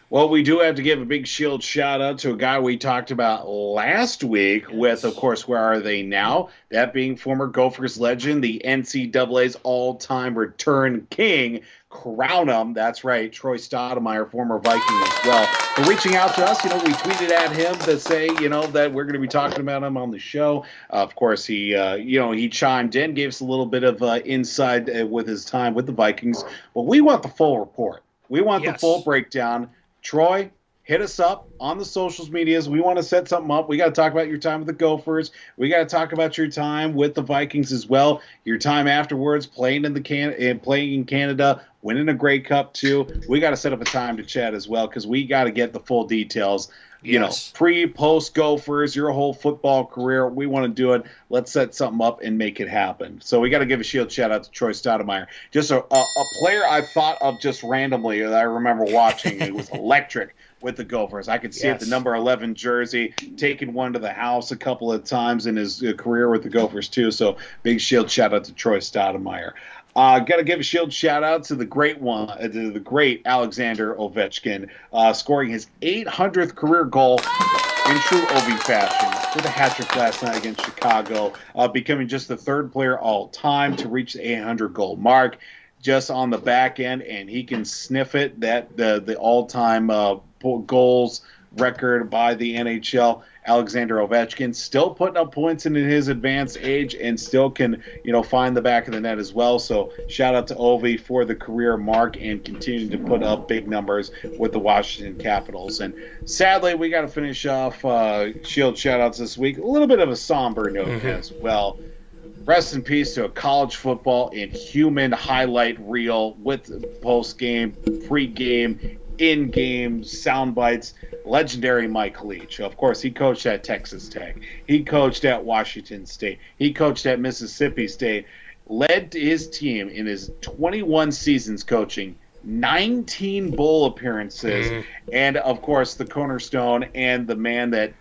Well, we do have to give a big Shield shout-out to a guy we talked about last week with, of course, Where Are They Now? That being former Gophers legend, the NCAA's all-time return king, Crown 'em. That's right, Troy Stoudemire, former Viking as well. For reaching out to us, we tweeted at him to say, that we're going to be talking about him on the show. Of course, he chimed in, gave us a little bit of insight with his time with the Vikings. But we want the full report. We want the full breakdown. Troy, hit us up on the socials medias. We want to set something up. We got to talk about your time with the Gophers. We got to talk about your time with the Vikings as well. Your time afterwards, playing in Canada, winning a Grey Cup too. We got to set up a time to chat as well because we got to get the full details. Pre, post Gophers, your whole football career. We want to do it. Let's set something up and make it happen. So we got to give a Shield shout out to Troy Stoudemire. Just a player I thought of just randomly that I remember watching. It was electric with the Gophers. I could see it, the number 11 jersey, taking one to the house a couple of times in his career with the Gophers too. So big Shield shout out to Troy Stoudemire. Got to give a Shield shout-out to the great Alexander Ovechkin, scoring his 800th career goal in true Ovi fashion with a hat-trick last night against Chicago, becoming just the third player all-time to reach the 800-goal mark. Just on the back end, and he can sniff it, that the all-time goals record by the NHL. Alexander Ovechkin still putting up points in his advanced age and still can, find the back of the net as well. So shout out to Ovi for the career mark and continuing to put up big numbers with the Washington Capitals. And sadly, we got to finish off Shield shout outs this week. A little bit of a somber note as well. Rest in peace to a college football and human highlight reel with post-game, pre-game, in-game sound bites. Legendary Mike Leach. Of course, he coached at Texas Tech. He coached at Washington State. He coached at Mississippi State. led his team in his 21 seasons coaching, 19 bowl appearances, and of course the cornerstone and the man that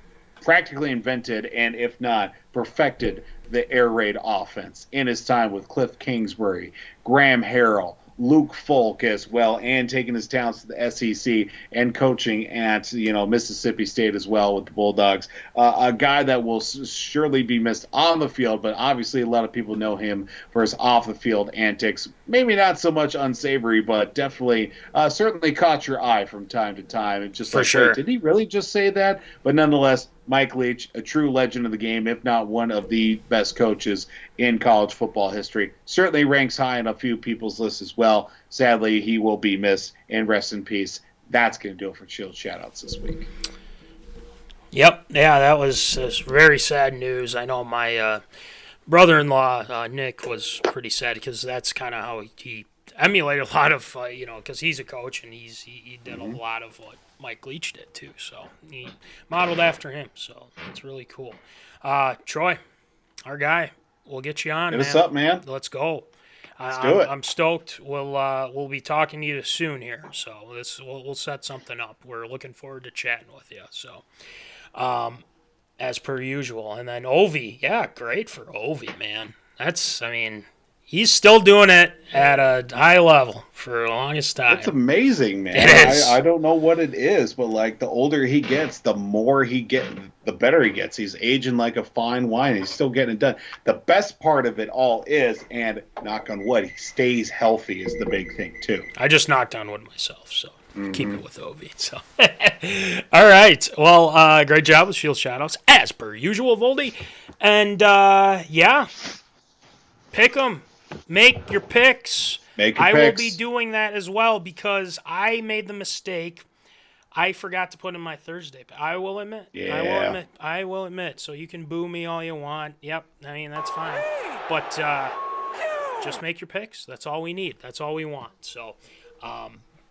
practically invented and if not perfected the air raid offense in his time with Cliff Kingsbury, Graham Harrell, Luke Folk as well, and taking his talents to the SEC and coaching at Mississippi State as well with the Bulldogs. A guy that will surely be missed on the field, but obviously a lot of people know him for his off-the-field antics. Maybe not so much unsavory, but definitely certainly caught your eye from time to time. It's just for sure. Wait, did he really just say that? But nonetheless, Mike Leach, a true legend of the game, if not one of the best coaches in college football history. Certainly ranks high on a few people's lists as well. Sadly, he will be missed, and rest in peace. That's going to do it for Shield Shoutouts this week. Yep. Yeah, that was very sad news. I know my brother-in-law, Nick, was pretty sad because that's kind of how he emulated a lot of, because he's a coach and he did a lot of what Mike Leach did too. So he modeled after him. So it's really cool. Troy, our guy, we'll get you on. Hit us up, man. Let's go. Let's do it. I'm stoked. We'll be talking to you soon here. So we'll set something up. We're looking forward to chatting with you. So, as per usual, and then Ovi, yeah, great for Ovi, man. He's still doing it at a high level for the longest time. It's amazing, man. It is. I don't know what it is, but like the older he gets, the better he gets. He's aging like a fine wine. He's still getting it done. The best part of it all is, and knock on wood, he stays healthy is the big thing too. I just knocked on wood myself, so keep it with Ovi. So, all right. Well, great job with Shield Shoutouts as per usual, Voldy. And yeah, pick 'em. Make your picks. I will be doing that as well because I made the mistake. I forgot to put in my Thursday. I will admit. Yeah. I will admit. So you can boo me all you want. Yep. That's fine. But just make your picks. That's all we need. That's all we want. So,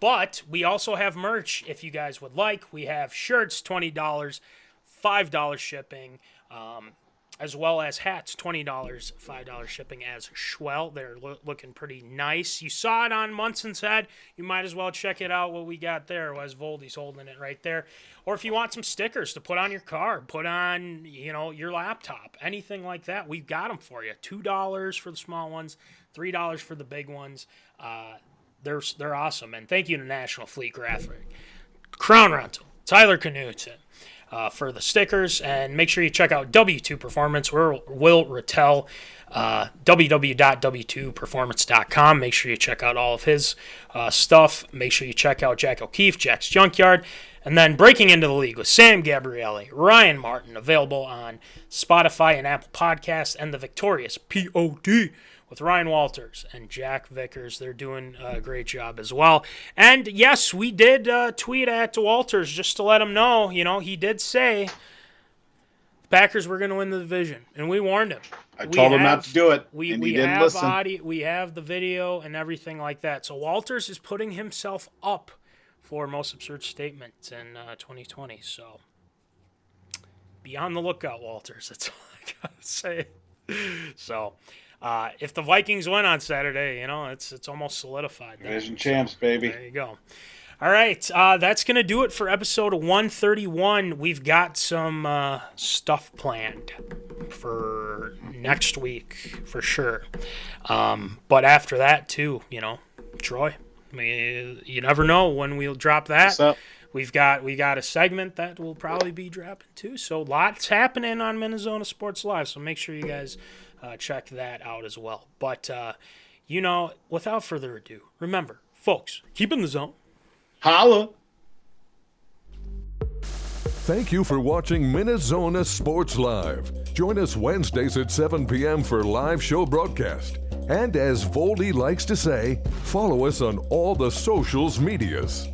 but we also have merch if you guys would like. We have shirts, $20, $5 shipping. As well as hats, $20, $5 shipping as well. They're looking pretty nice. You saw it on Munson's head. You might as well check it out, what we got there, as Voldy's holding it right there. Or if you want some stickers to put on your car, put on, your laptop, anything like that, we've got them for you. $2 for the small ones, $3 for the big ones. They're awesome. And thank you to National Fleet Graphic, Crown Rental, Tyler Knutson, for the stickers, and make sure you check out W2 Performance. Will Rattel, www.w2performance.com. Make sure you check out all of his stuff. Make sure you check out Jack O'Keefe, Jack's Junkyard, and then Breaking Into the League with Sam Gabrielli, Ryan Martin, available on Spotify and Apple Podcasts, and the victorious P.O.D. with Ryan Walters and Jack Vickers. They're doing a great job as well. And, yes, we did tweet at Walters just to let him know. He did say the Packers were going to win the division, and we warned him. I told him not to do it, and he didn't listen. We have the video and everything like that. So Walters is putting himself up for most absurd statements in 2020. So be on the lookout, Walters. That's all I got to say. So... if the Vikings win on Saturday, it's almost solidified. Division champs, baby. There you go. All right, that's going to do it for episode 131. We've got some stuff planned for next week for sure. But after that, too, Troy, you never know when we'll drop that. What's up? We got a segment that will probably be dropping too. So lots happening on MinneZona Sports Live. So make sure you guys check that out as well. But, without further ado, remember, folks, keep in the zone. Holla! Thank you for watching MinneZona Sports Live. Join us Wednesdays at 7 p.m. for live show broadcast. And as Voldy likes to say, follow us on all the socials medias.